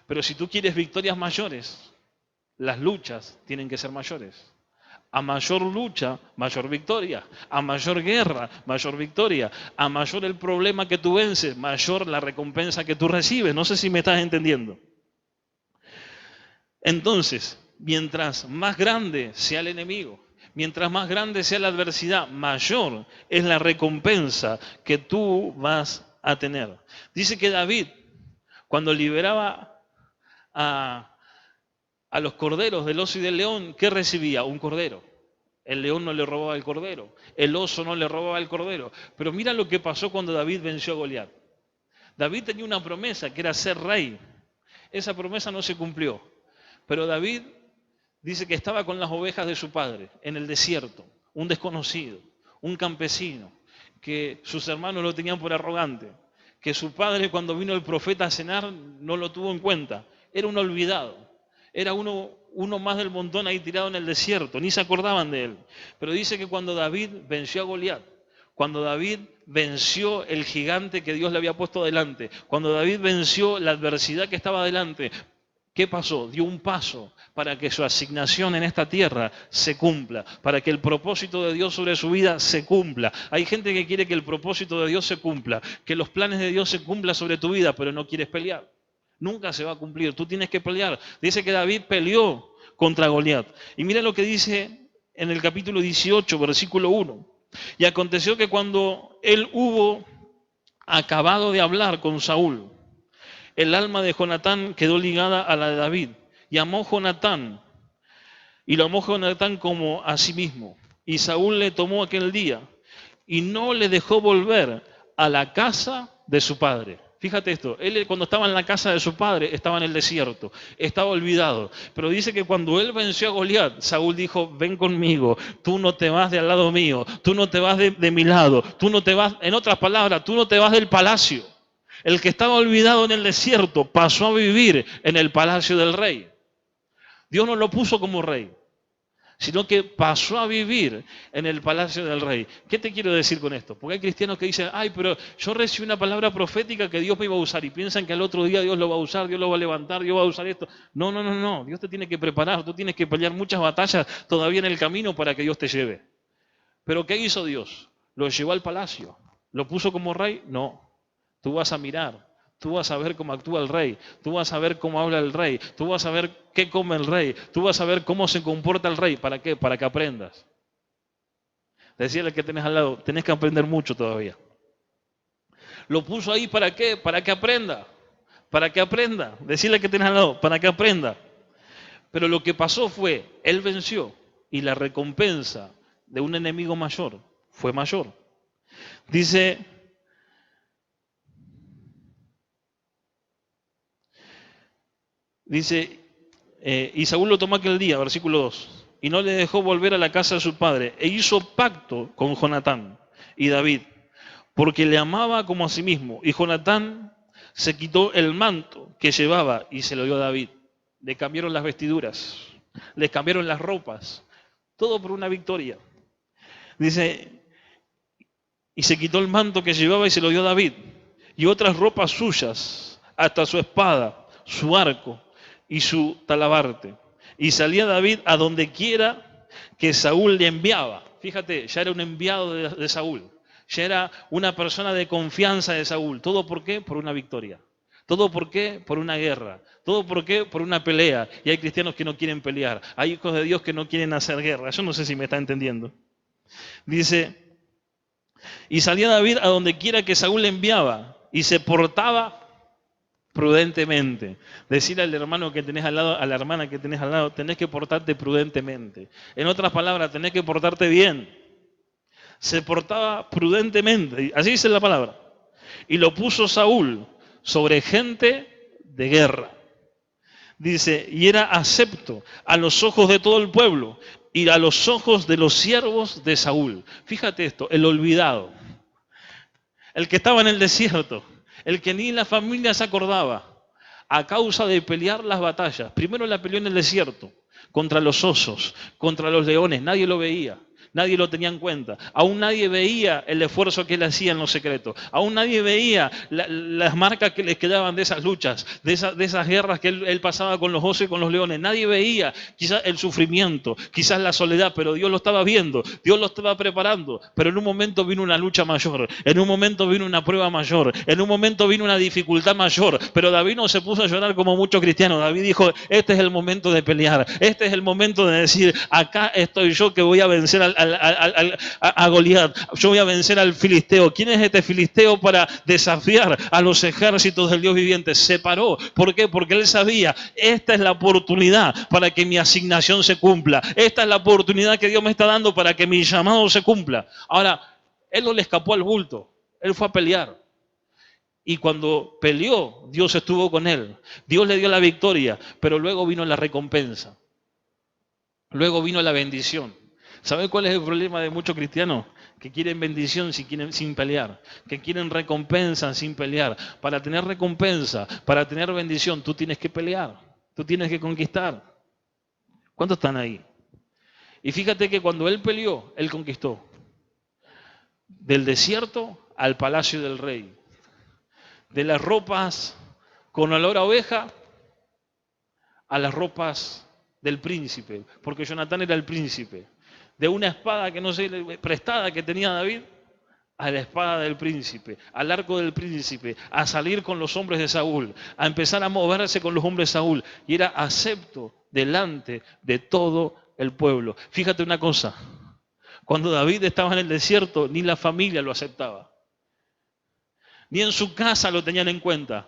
Pero si tú quieres victorias mayores, las luchas tienen que ser mayores. A mayor lucha, mayor victoria. A mayor guerra, mayor victoria. A mayor el problema que tú vences, mayor la recompensa que tú recibes. No sé si me estás entendiendo. Entonces, mientras más grande sea el enemigo, mientras más grande sea la adversidad, mayor es la recompensa que tú vas a tener. Dice que David, cuando liberaba a los corderos del oso y del león, ¿qué recibía? Un cordero. El león no le robaba el cordero, el oso no le robaba el cordero. Pero mira lo que pasó cuando David venció a Goliat. David tenía una promesa que era ser rey. Esa promesa no se cumplió. Pero David dice que estaba con las ovejas de su padre en el desierto, un desconocido, un campesino, que sus hermanos lo tenían por arrogante, que su padre cuando vino el profeta a cenar no lo tuvo en cuenta, era un olvidado, era uno más del montón ahí tirado en el desierto, ni se acordaban de él. Pero dice que cuando David venció a Goliat, cuando David venció el gigante que Dios le había puesto delante, cuando David venció la adversidad que estaba delante, ¿qué pasó? Dio un paso para que su asignación en esta tierra se cumpla, para que el propósito de Dios sobre su vida se cumpla. Hay gente que quiere que el propósito de Dios se cumpla, que los planes de Dios se cumplan sobre tu vida, pero no quieres pelear. Nunca se va a cumplir, tú tienes que pelear. Dice que David peleó contra Goliat. Y mira lo que dice en el capítulo 18, versículo 1. Y aconteció que cuando él hubo acabado de hablar con Saúl, el alma de Jonatán quedó ligada a la de David. Y amó Jonatán, y lo amó Jonatán como a sí mismo. Y Saúl le tomó aquel día y no le dejó volver a la casa de su padre. Fíjate esto, él cuando estaba en la casa de su padre estaba en el desierto, estaba olvidado. Pero dice que cuando él venció a Goliat, Saúl dijo, ven conmigo, tú no te vas de al lado mío, tú no te vas de mi lado, tú no te vas, en otras palabras, tú no te vas del palacio. El que estaba olvidado en el desierto pasó a vivir en el palacio del rey. Dios no lo puso como rey, sino que pasó a vivir en el palacio del rey. ¿Qué te quiero decir con esto? Porque hay cristianos que dicen, ay, pero yo recibí una palabra profética que Dios me iba a usar y piensan que al otro día Dios lo va a usar, Dios lo va a levantar, Dios va a usar esto. No, no, no, no. Dios te tiene que preparar, tú tienes que pelear muchas batallas todavía en el camino para que Dios te lleve. ¿Pero qué hizo Dios? Lo llevó al palacio. ¿Lo puso como rey? No. Tú vas a mirar. Tú vas a ver cómo actúa el rey, tú vas a ver cómo habla el rey, tú vas a ver qué come el rey, tú vas a ver cómo se comporta el rey. ¿Para qué? Para que aprendas. Decirle que tenés al lado, tenés que aprender mucho todavía. Lo puso ahí ¿para qué? Para que aprenda. Para que aprenda. Decirle que tenés al lado, para que aprenda. Pero lo que pasó fue, él venció y la recompensa de un enemigo mayor fue mayor. Dice... y Saúl lo tomó aquel día, versículo 2, y no le dejó volver a la casa de su padre, e hizo pacto con Jonatán y David, porque le amaba como a sí mismo. Y Jonatán se quitó el manto que llevaba y se lo dio a David. Le cambiaron las vestiduras, le cambiaron las ropas, todo por una victoria. Dice, y se quitó el manto que llevaba y se lo dio a David, y otras ropas suyas, hasta su espada, su arco y su talabarte. Y salía David a donde quiera que Saúl le enviaba. Fíjate, ya era un enviado de Saúl. Ya era una persona de confianza de Saúl. ¿Todo por qué? Por una victoria. ¿Todo por qué? Por una guerra. ¿Todo por qué? Por una pelea. Y hay cristianos que no quieren pelear. Hay hijos de Dios que no quieren hacer guerra. Yo no sé si me está entendiendo. Dice, y salía David a donde quiera que Saúl le enviaba y se portaba prudentemente. Decir al hermano que tenés al lado, a la hermana que tenés al lado, tenés que portarte prudentemente. En otras palabras, tenés que portarte bien. Se portaba prudentemente, así dice la palabra. Y lo puso Saúl sobre gente de guerra. Dice, y era acepto a los ojos de todo el pueblo y a los ojos de los siervos de Saúl. Fíjate esto, el olvidado, el que estaba en el desierto, el que ni la familia se acordaba, a causa de pelear las batallas. Primero la peleó en el desierto, contra los osos, contra los leones, nadie lo veía. Nadie lo tenía en cuenta. Aún nadie veía el esfuerzo que él hacía en lo secreto. Aún nadie veía las marcas que les quedaban de esas luchas, de esas guerras que él pasaba con los osos y con los leones. Nadie veía quizás el sufrimiento, quizás la soledad, pero Dios lo estaba viendo, Dios lo estaba preparando. Pero en un momento vino una lucha mayor, en un momento vino una prueba mayor, en un momento vino una dificultad mayor. Pero David no se puso a llorar como muchos cristianos. David dijo, este es el momento de pelear, este es el momento de decir, acá estoy yo que voy a vencer a Goliat, yo voy a vencer al filisteo. ¿Quién es este filisteo para desafiar a los ejércitos del Dios viviente? Se paró. ¿Por qué? Porque él sabía, esta es la oportunidad para que mi asignación se cumpla. Esta es la oportunidad que Dios me está dando para que mi llamado se cumpla. Ahora, él no le escapó al bulto, él fue a pelear. Y cuando peleó, Dios estuvo con él. Dios le dio la victoria, pero luego vino la recompensa. Luego vino la bendición. ¿Sabe cuál es el problema de muchos cristianos? Que quieren bendición sin pelear, que quieren recompensa sin pelear. Para tener recompensa, para tener bendición, tú tienes que pelear, tú tienes que conquistar. ¿Cuántos están ahí? Y fíjate que cuando él peleó, él conquistó. Del desierto al palacio del rey. De las ropas con olor a oveja a las ropas del príncipe, porque Jonatán era el príncipe. De una espada que no sé, prestada que tenía David, a la espada del príncipe, al arco del príncipe, a salir con los hombres de Saúl, a empezar a moverse con los hombres de Saúl, y era acepto delante de todo el pueblo. Fíjate una cosa, cuando David estaba en el desierto, ni la familia lo aceptaba, ni en su casa lo tenían en cuenta.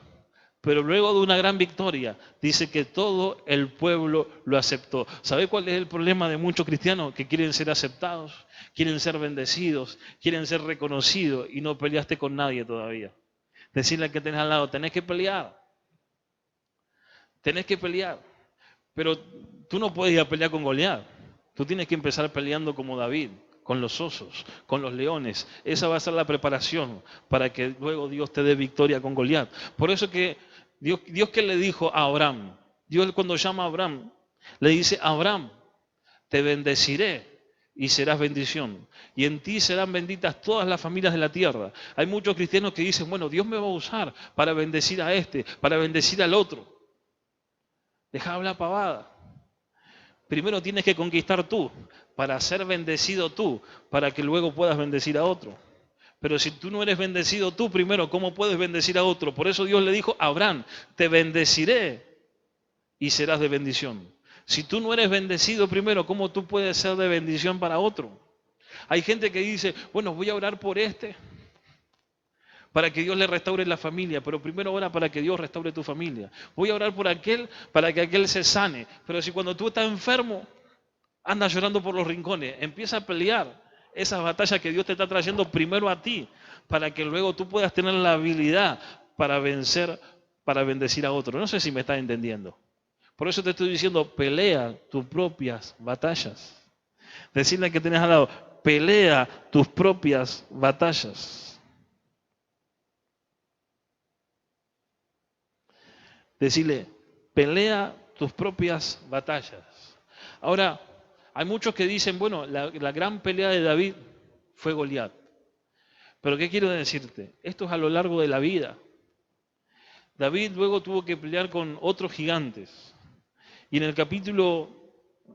Pero luego de una gran victoria, dice que todo el pueblo lo aceptó. ¿Sabe cuál es el problema de muchos cristianos? Que quieren ser aceptados, quieren ser bendecidos, quieren ser reconocidos y no peleaste con nadie todavía. Decirle al que tenés al lado, tenés que pelear. Tenés que pelear. Pero tú no puedes ir a pelear con Goliat. Tú tienes que empezar peleando como David, con los osos, con los leones. Esa va a ser la preparación para que luego Dios te dé victoria con Goliat. Por eso que Dios que le dijo a Abraham, Dios cuando llama a Abraham, le dice, Abraham, te bendeciré y serás bendición. Y en ti serán benditas todas las familias de la tierra. Hay muchos cristianos que dicen, bueno, Dios me va a usar para bendecir a este, para bendecir al otro. Deja de hablar pavada. Primero tienes que conquistar tú, para ser bendecido tú, para que luego puedas bendecir a otro. Pero si tú no eres bendecido tú primero, ¿cómo puedes bendecir a otro? Por eso Dios le dijo a Abraham, te bendeciré y serás de bendición. Si tú no eres bendecido primero, ¿cómo tú puedes ser de bendición para otro? Hay gente que dice, bueno, voy a orar por este, para que Dios le restaure la familia, pero primero ora para que Dios restaure tu familia. Voy a orar por aquel, para que aquel se sane. Pero si cuando tú estás enfermo, andas llorando por los rincones, empieza a pelear esas batallas que Dios te está trayendo primero a ti, para que luego tú puedas tener la habilidad para vencer, para bendecir a otro. No sé si me estás entendiendo. Por eso te estoy diciendo, pelea tus propias batallas. Decirle que tenés al lado, pelea tus propias batallas. Decirle, pelea tus propias batallas. Ahora, hay muchos que dicen, bueno, la gran pelea de David fue Goliat. Pero ¿qué quiero decirte? Esto es a lo largo de la vida. David luego tuvo que pelear con otros gigantes. Y en el capítulo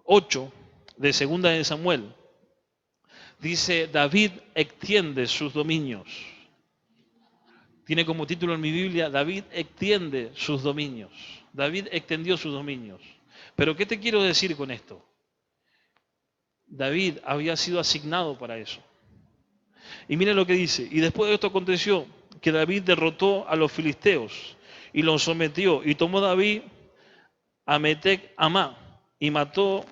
8 de Segunda de Samuel, dice, David extiende sus dominios. Tiene como título en mi Biblia, David extiende sus dominios. David extendió sus dominios. Pero ¿qué te quiero decir con esto? David había sido asignado para eso. Y mira lo que dice, y después de esto aconteció que David derrotó a los filisteos y los sometió, y tomó David a Metec Amá y mató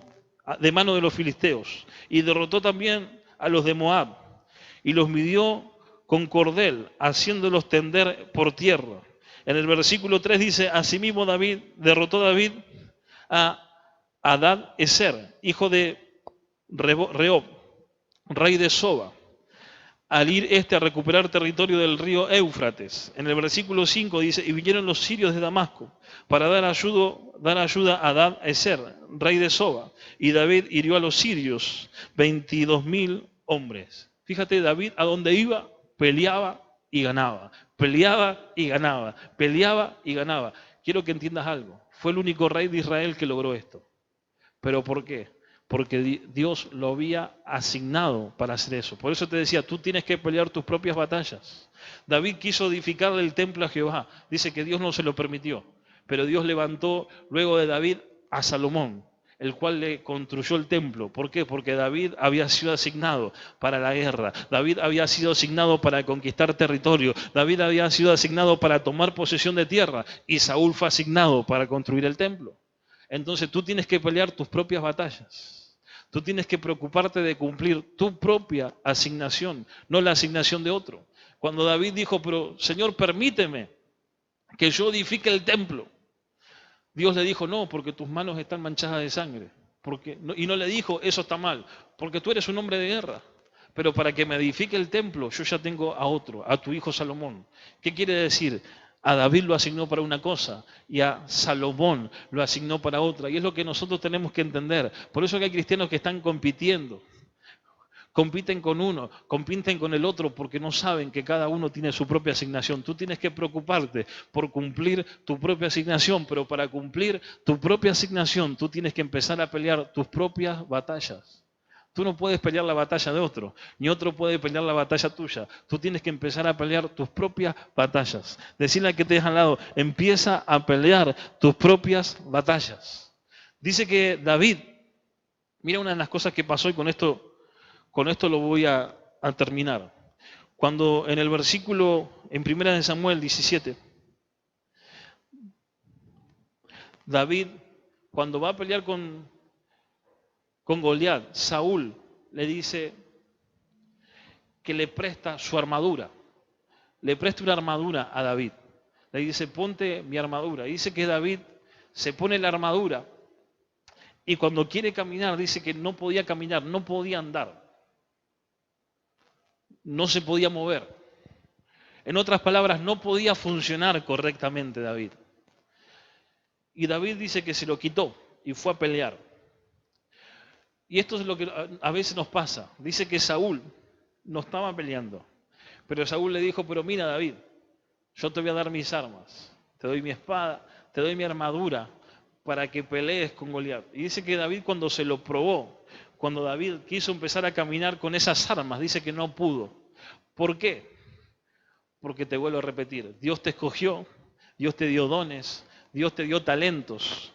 de mano de los filisteos, y derrotó también a los de Moab, y los midió con cordel, haciéndolos tender por tierra. En el versículo 3 dice, asimismo derrotó David a Hadad Ezer, hijo de Rehob, rey de Soba, al ir a recuperar territorio del río Éufrates. En el versículo 5 dice, y vinieron los sirios de Damasco para dar ayuda a Hadad Ezer, rey de Soba, y David hirió a los sirios 22.000 hombres. Fíjate, David a donde iba, peleaba y ganaba, peleaba y ganaba, peleaba y ganaba. Quiero que entiendas algo, fue el único rey de Israel que logró esto. ¿Pero por qué? Porque Dios lo había asignado para hacer eso. Por eso te decía, tú tienes que pelear tus propias batallas. David quiso edificarle el templo a Jehová. Dice que Dios no se lo permitió. Pero Dios levantó luego de David a Salomón, el cual le construyó el templo. ¿Por qué? Porque David había sido asignado para la guerra. David había sido asignado para conquistar territorio. David había sido asignado para tomar posesión de tierra. Y Saúl fue asignado para construir el templo. Entonces tú tienes que pelear tus propias batallas. Tú tienes que preocuparte de cumplir tu propia asignación, no la asignación de otro. Cuando David dijo, pero Señor, permíteme que yo edifique el templo. Dios le dijo, no, porque tus manos están manchadas de sangre. Y no le dijo, eso está mal, porque tú eres un hombre de guerra. Pero para que me edifique el templo, yo ya tengo a otro, a tu hijo Salomón. ¿Qué quiere decir? A David lo asignó para una cosa y a Salomón lo asignó para otra. Y es lo que nosotros tenemos que entender. Por eso que hay cristianos que están compitiendo. Compiten con uno, compiten con el otro porque no saben que cada uno tiene su propia asignación. Tú tienes que preocuparte por cumplir tu propia asignación, pero para cumplir tu propia asignación tú tienes que empezar a pelear tus propias batallas. Tú no puedes pelear la batalla de otro, ni otro puede pelear la batalla tuya. Tú tienes que empezar a pelear tus propias batallas. Decirle al que te deja al lado, empieza a pelear tus propias batallas. Dice que David, mira una de las cosas que pasó y con esto lo voy a terminar. Cuando en el versículo, en 1 de Samuel 17, David, cuando va a pelear con Goliat, Saúl le dice que le presta su armadura. Le presta una armadura a David. Le dice, ponte mi armadura. Y dice que David se pone la armadura y cuando quiere caminar dice que no podía caminar, no podía andar. No se podía mover. En otras palabras, no podía funcionar correctamente David. Y David dice que se lo quitó y fue a pelear. Y esto es lo que a veces nos pasa. Dice que Saúl no estaba peleando. Pero Saúl le dijo, pero mira David, yo te voy a dar mis armas. Te doy mi espada, te doy mi armadura para que pelees con Goliat. Y dice que David cuando se lo probó, cuando David quiso empezar a caminar con esas armas, dice que no pudo. ¿Por qué? Porque te vuelvo a repetir, Dios te escogió, Dios te dio dones, Dios te dio talentos.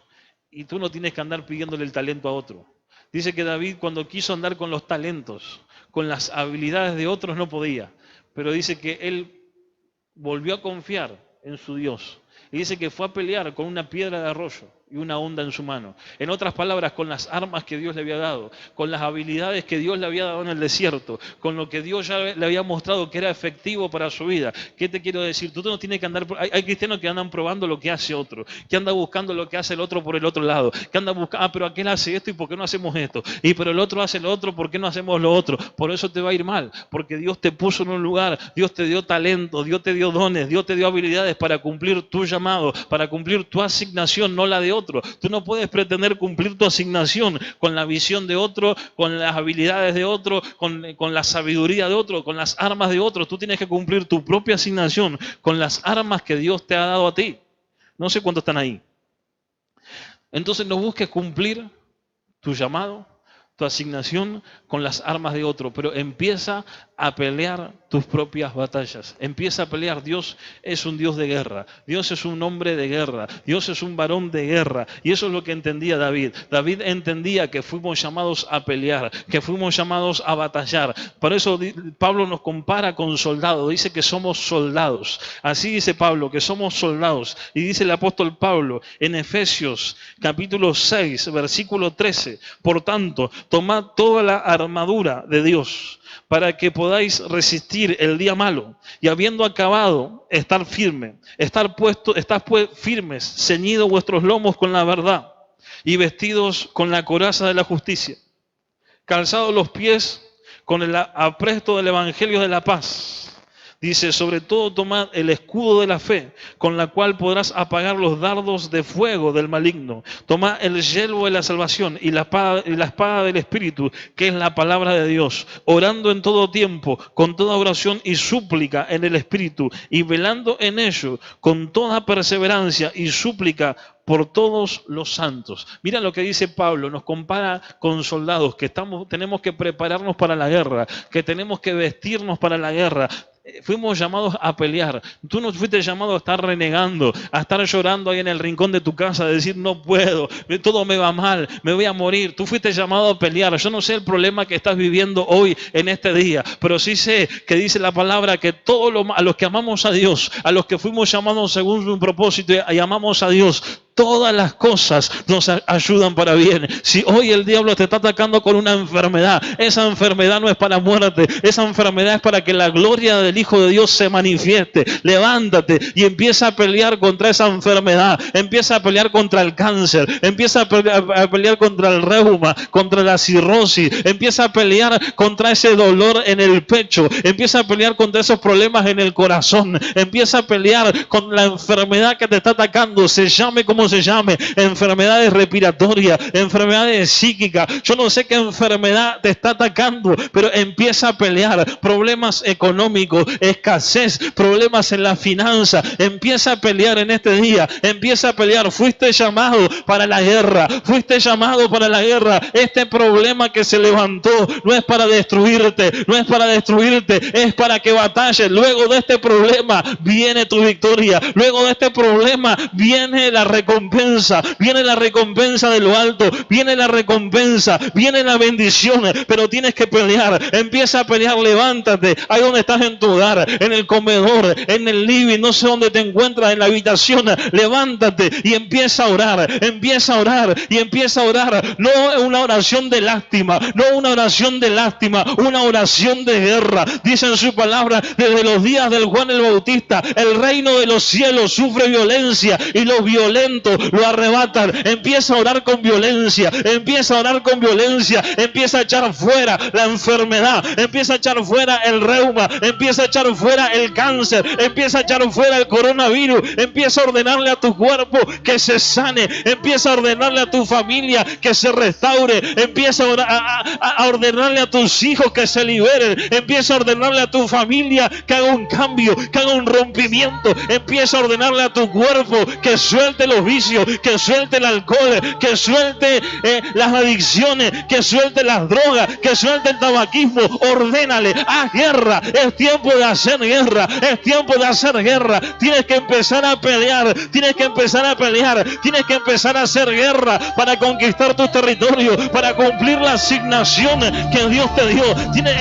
Y tú no tienes que andar pidiéndole el talento a otro. Dice que David cuando quiso andar con los talentos, con las habilidades de otros no podía. Pero dice que él volvió a confiar en su Dios. Y dice que fue a pelear con una piedra de arroyo y una honda en su mano. En otras palabras, con las armas que Dios le había dado, con las habilidades que Dios le había dado en el desierto, con lo que Dios ya le había mostrado que era efectivo para su vida. ¿Qué te quiero decir? Tú no tienes que andar... Hay cristianos que andan probando lo que hace otro, que andan buscando lo que hace el otro por el otro lado, que andan buscando, pero aquel hace esto y ¿por qué no hacemos esto? Y pero el otro hace lo otro, ¿por qué no hacemos lo otro? Por eso te va a ir mal, porque Dios te puso en un lugar, Dios te dio talento, Dios te dio dones, Dios te dio habilidades para cumplir tu llamado, para cumplir tu asignación, no la de otro. Tú no puedes pretender cumplir tu asignación con la visión de otro, con las habilidades de otro, con la sabiduría de otro, con las armas de otro. Tú tienes que cumplir tu propia asignación con las armas que Dios te ha dado a ti. No sé cuántos están ahí. Entonces no busques cumplir tu llamado, tu asignación con las armas de otro, pero empieza a pelear tus propias batallas. Empieza a pelear. Dios es un Dios de guerra. Dios es un hombre de guerra. Dios es un varón de guerra. Y eso es lo que entendía David. David entendía que fuimos llamados a pelear, que fuimos llamados a batallar. Por eso Pablo nos compara con soldados. Dice que somos soldados. Así dice Pablo, que somos soldados. Y dice el apóstol Pablo en Efesios capítulo 6, versículo 13. Por tanto, tomad toda la armadura de Dios para que podáis resistir el día malo y habiendo acabado, estar firme, estar firmes, ceñidos vuestros lomos con la verdad y vestidos con la coraza de la justicia, calzados los pies con el apresto del evangelio de la paz. Dice, sobre todo tomad el escudo de la fe, con la cual podrás apagar los dardos de fuego del maligno. Tomad el yelmo de la salvación y la espada del Espíritu, que es la palabra de Dios, orando en todo tiempo, con toda oración y súplica en el Espíritu, y velando en ello, con toda perseverancia y súplica por todos los santos. Mira lo que dice Pablo, nos compara con soldados, que tenemos que prepararnos para la guerra, que tenemos que vestirnos para la guerra. Fuimos llamados a pelear. Tú no fuiste llamado a estar renegando, a estar llorando ahí en el rincón de tu casa, a decir no puedo, todo me va mal, me voy a morir. Tú fuiste llamado a pelear. Yo no sé el problema que estás viviendo hoy en este día, pero sí sé que dice la palabra que a los que amamos a Dios, a los que fuimos llamados según su propósito y amamos a Dios, todas las cosas nos ayudan para bien. Si hoy el diablo te está atacando con una enfermedad, esa enfermedad no es para muerte, esa enfermedad es para que la gloria del Hijo de Dios se manifieste. Levántate y empieza a pelear contra esa enfermedad, empieza a pelear contra el cáncer, empieza a pelear contra el reuma, contra la cirrosis, empieza a pelear contra ese dolor en el pecho, empieza a pelear contra esos problemas en el corazón, empieza a pelear con la enfermedad que te está atacando, se llame como se llame, enfermedades respiratorias, enfermedades psíquicas, yo no sé qué enfermedad te está atacando, pero empieza a pelear, problemas económicos, escasez, problemas en la finanza, empieza a pelear en este día, empieza a pelear. Fuiste llamado para la guerra, fuiste llamado para la guerra. Este problema que se levantó no es para destruirte, no es para destruirte, es para que batalles. Luego de este problema viene tu victoria, luego de este problema viene la recompensa de lo alto, viene la recompensa, viene la bendición, pero tienes que pelear. Empieza a pelear, levántate, ahí donde estás en tu hogar, en el comedor, en el living, no sé dónde te encuentras, en la habitación, levántate y empieza a orar y empieza a orar, no una oración de lástima, no una oración de lástima, una oración de guerra. Dice en su palabra, desde los días del Juan el Bautista, el reino de los cielos sufre violencia y los violentos lo arrebatan. Empieza a orar con violencia, empieza a orar con violencia, empieza a echar fuera la enfermedad, empieza a echar fuera el reuma, empieza a echar fuera el cáncer, empieza a echar fuera el coronavirus, empieza a ordenarle a tu cuerpo que se sane, empieza a ordenarle a tu familia que se restaure, empieza a ordenarle a tus hijos que se liberen, empieza a ordenarle a tu familia que haga un cambio, que haga un rompimiento, empieza a ordenarle a tu cuerpo que suelte los vicios, que suelte el alcohol, que suelte las adicciones, que suelte las drogas, que suelte el tabaquismo. Ordénale, haz guerra, es tiempo de hacer guerra, es tiempo de hacer guerra. Tienes que empezar a pelear, tienes que empezar a pelear, tienes que empezar a hacer guerra para conquistar tu territorio, para cumplir la asignación que Dios te dio.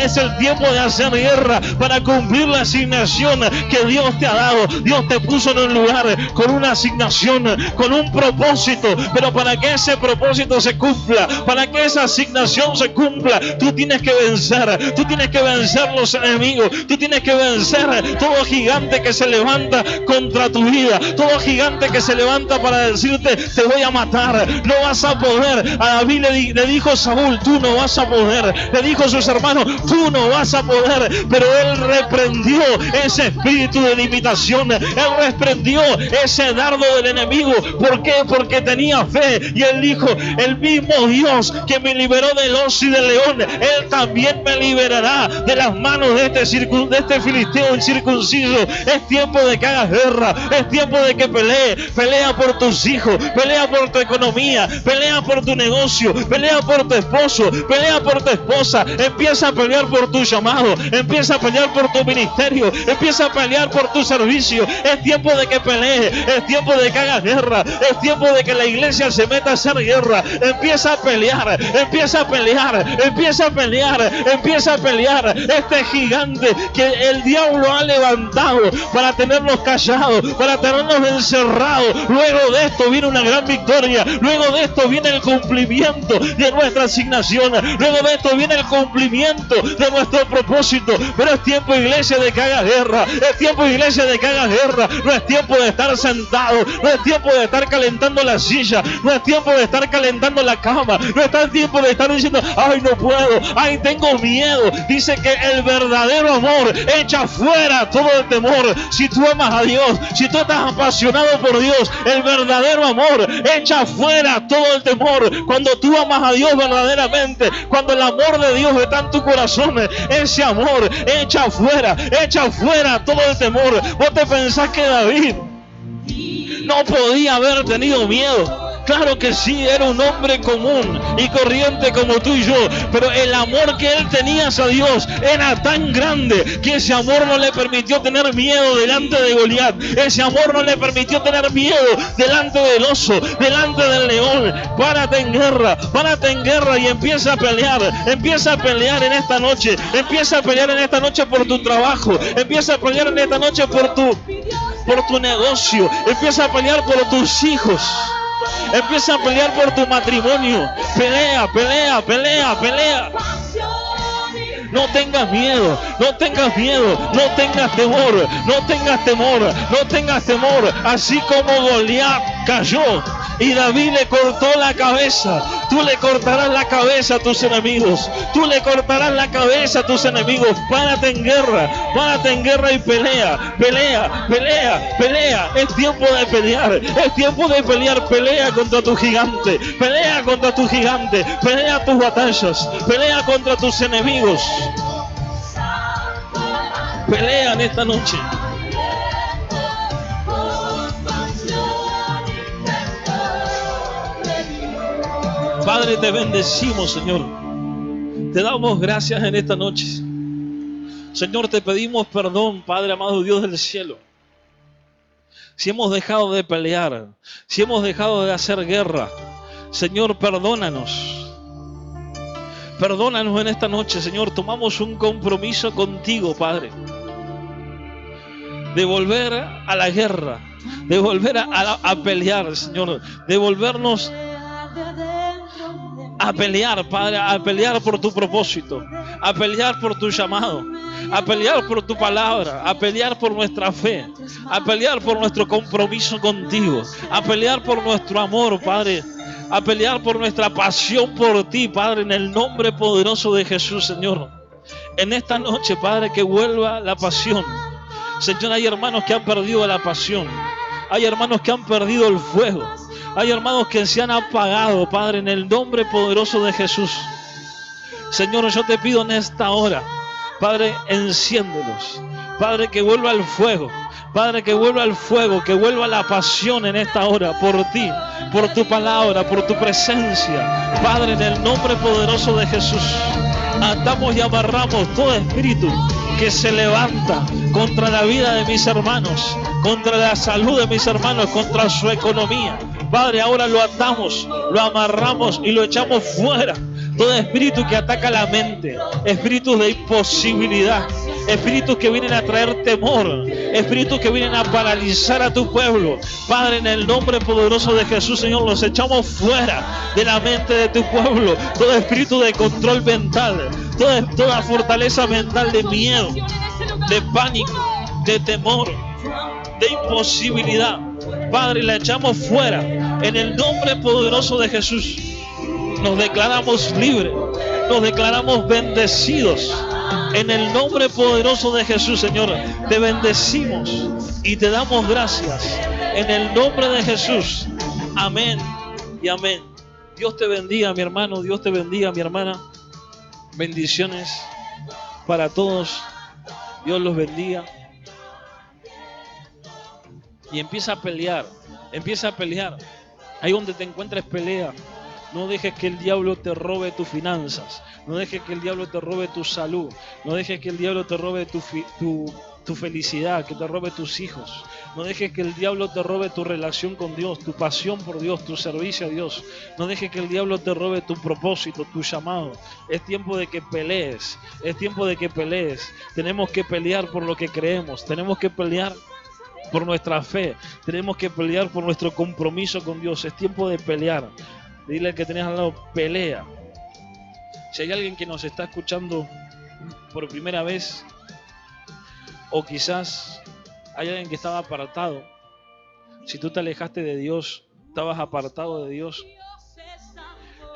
Es el tiempo de hacer guerra para cumplir la asignación que Dios te ha dado. Dios te puso en un lugar con una asignación, con un propósito, pero para que ese propósito se cumpla, para que esa asignación se cumpla, tú tienes que vencer, tú tienes que vencer los enemigos, tú tienes que vencer todo gigante que se levanta contra tu vida, todo gigante que se levanta para decirte te voy a matar, no vas a poder. A David le dijo Saúl, tú no vas a poder, le dijo a sus hermanos, tú no vas a poder, pero él reprendió ese espíritu de limitación, él reprendió ese dardo del enemigo ¿Por qué? Porque tenía fe. Y él dijo, el mismo Dios que me liberó del oso y del león, Él también me liberará de las manos de este filisteo incircunciso. Es tiempo de que hagas guerra. Es tiempo de que pelee. Pelea por tus hijos. Pelea por tu economía. Pelea por tu negocio. Pelea por tu esposo. Pelea por tu esposa. Empieza a pelear por tu llamado. Empieza a pelear por tu ministerio. Empieza a pelear por tu servicio. Es tiempo de que pelee. Es tiempo de que hagas guerra. Es tiempo de que la iglesia se meta a hacer guerra. Empieza a pelear. Empieza a pelear. Empieza a pelear. Empieza a pelear. Este gigante que el diablo ha levantado para tenernos callados, para tenernos encerrados. Luego de esto viene una gran victoria. Luego de esto viene el cumplimiento de nuestra asignación. Luego de esto viene el cumplimiento de nuestro propósito. Pero es tiempo, iglesia, de que hagas guerra. Es tiempo, iglesia, de que hagas guerra. No es tiempo de estar sentado. No es tiempo de estar calentando la silla. No es tiempo de estar calentando la cama. No es tiempo de estar diciendo, ay, no puedo, ay, tengo miedo. Dice que el verdadero amor echa fuera todo el temor. Si tú amas a Dios, si tú estás apasionado por Dios, el verdadero amor echa fuera todo el temor. Cuando tú amas a Dios verdaderamente, cuando el amor de Dios está en tu corazón, ese amor echa fuera todo el temor. ¿Vos te pensás que David no podía haber tenido miedo? Claro que sí, era un hombre común y corriente como tú y yo, pero el amor que él tenía hacia Dios era tan grande que ese amor no le permitió tener miedo delante de Goliat. Ese amor no le permitió tener miedo delante del oso, delante del león. Párate en guerra y empieza a pelear en esta noche. Empieza a pelear en esta noche por tu trabajo. Empieza a pelear en esta noche por tu negocio. Empieza a pelear por tus hijos. Empieza a pelear por tu matrimonio. Pelea. No tengas miedo, no tengas temor. Así como Goliat cayó y David le cortó la cabeza, tú le cortarás la cabeza a tus enemigos. Párate en guerra y pelea. Es tiempo de pelear. Pelea contra tu gigante, pelea tus batallas, pelea contra tus enemigos. Pelea en esta noche. Padre, te bendecimos, Señor. Te damos gracias en esta noche. Señor, te pedimos perdón, Padre amado Dios del cielo. Si hemos dejado de pelear, si hemos dejado de hacer guerra, Señor, perdónanos. Perdónanos en esta noche, Señor. Tomamos un compromiso contigo, Padre, de volver a la guerra, de volver a pelear, Señor, de volvernos a pelear, Padre, a pelear por tu propósito, a pelear por tu llamado, a pelear por tu palabra, a pelear por nuestra fe, a pelear por nuestro compromiso contigo, a pelear por nuestro amor, Padre, a pelear por nuestra pasión por ti, Padre, en el nombre poderoso de Jesús, Señor. En esta noche, Padre, que vuelva la pasión. Señor, hay hermanos que han perdido la pasión, hay hermanos que han perdido el fuego, hay hermanos que se han apagado, Padre, en el nombre poderoso de Jesús. Señor, yo te pido en esta hora, Padre, enciéndelos. Padre, que vuelva el fuego. Padre, que vuelva el fuego, que vuelva la pasión en esta hora por ti, por tu palabra, por tu presencia. Padre, en el nombre poderoso de Jesús, atamos y amarramos todo espíritu que se levanta contra la vida de mis hermanos, contra la salud de mis hermanos, contra su economía. Padre, ahora lo atamos, lo amarramos y lo echamos fuera. Todo espíritu que ataca la mente, espíritus de imposibilidad, espíritus que vienen a traer temor, espíritus que vienen a paralizar a tu pueblo. Padre, en el nombre poderoso de Jesús, Señor, los echamos fuera de la mente de tu pueblo. Todo espíritu de control mental, toda fortaleza mental de miedo, de pánico, de temor, de imposibilidad. Padre, la echamos fuera en el nombre poderoso de Jesús. Nos declaramos libres, nos declaramos bendecidos en el nombre poderoso de Jesús, Señor. Te bendecimos y te damos gracias en el nombre de Jesús. Amén y amén. Dios te bendiga, mi hermano. Dios te bendiga, mi hermana. Bendiciones para todos. Dios los bendiga. Y empieza a pelear. Empieza a pelear. Ahí donde te encuentres, pelea. No dejes que el diablo te robe tus finanzas. No dejes que el diablo te robe tu salud. No dejes que el diablo te robe tu felicidad, que te robe tus hijos. No dejes que el diablo te robe tu relación con Dios, tu pasión por Dios, tu servicio a Dios. No dejes que el diablo te robe tu propósito, tu llamado. Es tiempo de que pelees. Es tiempo de que pelees. Tenemos que pelear por lo que creemos. Tenemos que pelear por nuestra fe. Tenemos que pelear por nuestro compromiso con Dios. Es tiempo de pelear. Dile al que tenés al lado, pelea. Si hay alguien que nos está escuchando por primera vez, o quizás hay alguien que estaba apartado, si tú te alejaste de Dios, estabas apartado de Dios,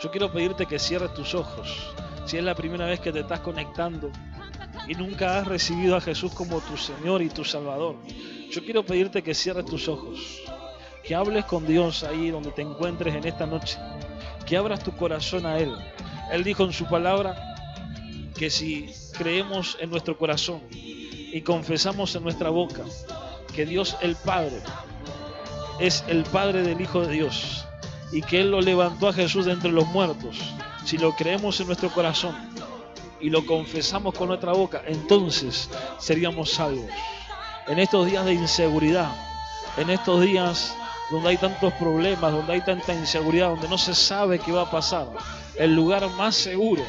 yo quiero pedirte que cierres tus ojos. Si es la primera vez que te estás conectando y nunca has recibido a Jesús como tu Señor y tu Salvador, yo quiero pedirte que cierres tus ojos, que hables con Dios ahí donde te encuentres en esta noche, que abras tu corazón a Él. Él dijo en su palabra que si creemos en nuestro corazón y confesamos en nuestra boca que Dios el Padre es el Padre del Hijo de Dios y que Él lo levantó a Jesús de entre los muertos, si lo creemos en nuestro corazón y lo confesamos con nuestra boca, entonces seríamos salvos. En estos días de inseguridad, en estos días donde hay tantos problemas, donde hay tanta inseguridad, donde no se sabe qué va a pasar, el lugar más seguro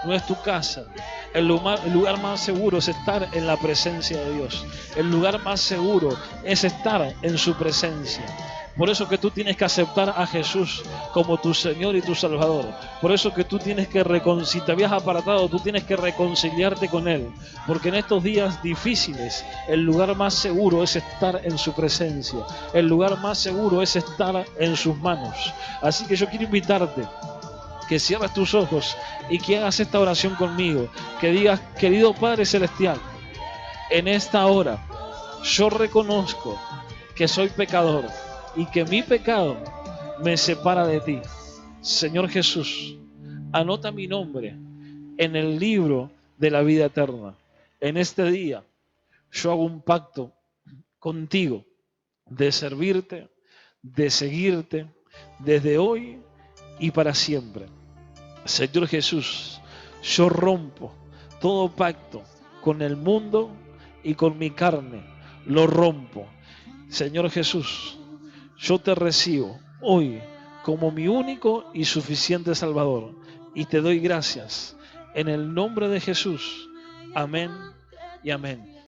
no es tu casa. El lugar más seguro es estar en la presencia de Dios. El lugar más seguro es estar en su presencia. Por eso que tú tienes que aceptar a Jesús como tu Señor y tu Salvador. Por eso que tú tienes que si te habías apartado, tú tienes que reconciliarte con Él. Porque en estos días difíciles, el lugar más seguro es estar en su presencia. El lugar más seguro es estar en sus manos. Así que yo quiero invitarte que cierres tus ojos y que hagas esta oración conmigo. Que digas, querido Padre Celestial, en esta hora yo reconozco que soy pecador y que mi pecado me separa de ti. Señor Jesús, anota mi nombre en el libro de la vida eterna. En este día yo hago un pacto contigo de servirte, de seguirte desde hoy y para siempre. Señor Jesús, yo rompo todo pacto con el mundo y con mi carne. Lo rompo. Señor Jesús, yo te recibo hoy como mi único y suficiente Salvador. Y te doy gracias en el nombre de Jesús. Amén y amén.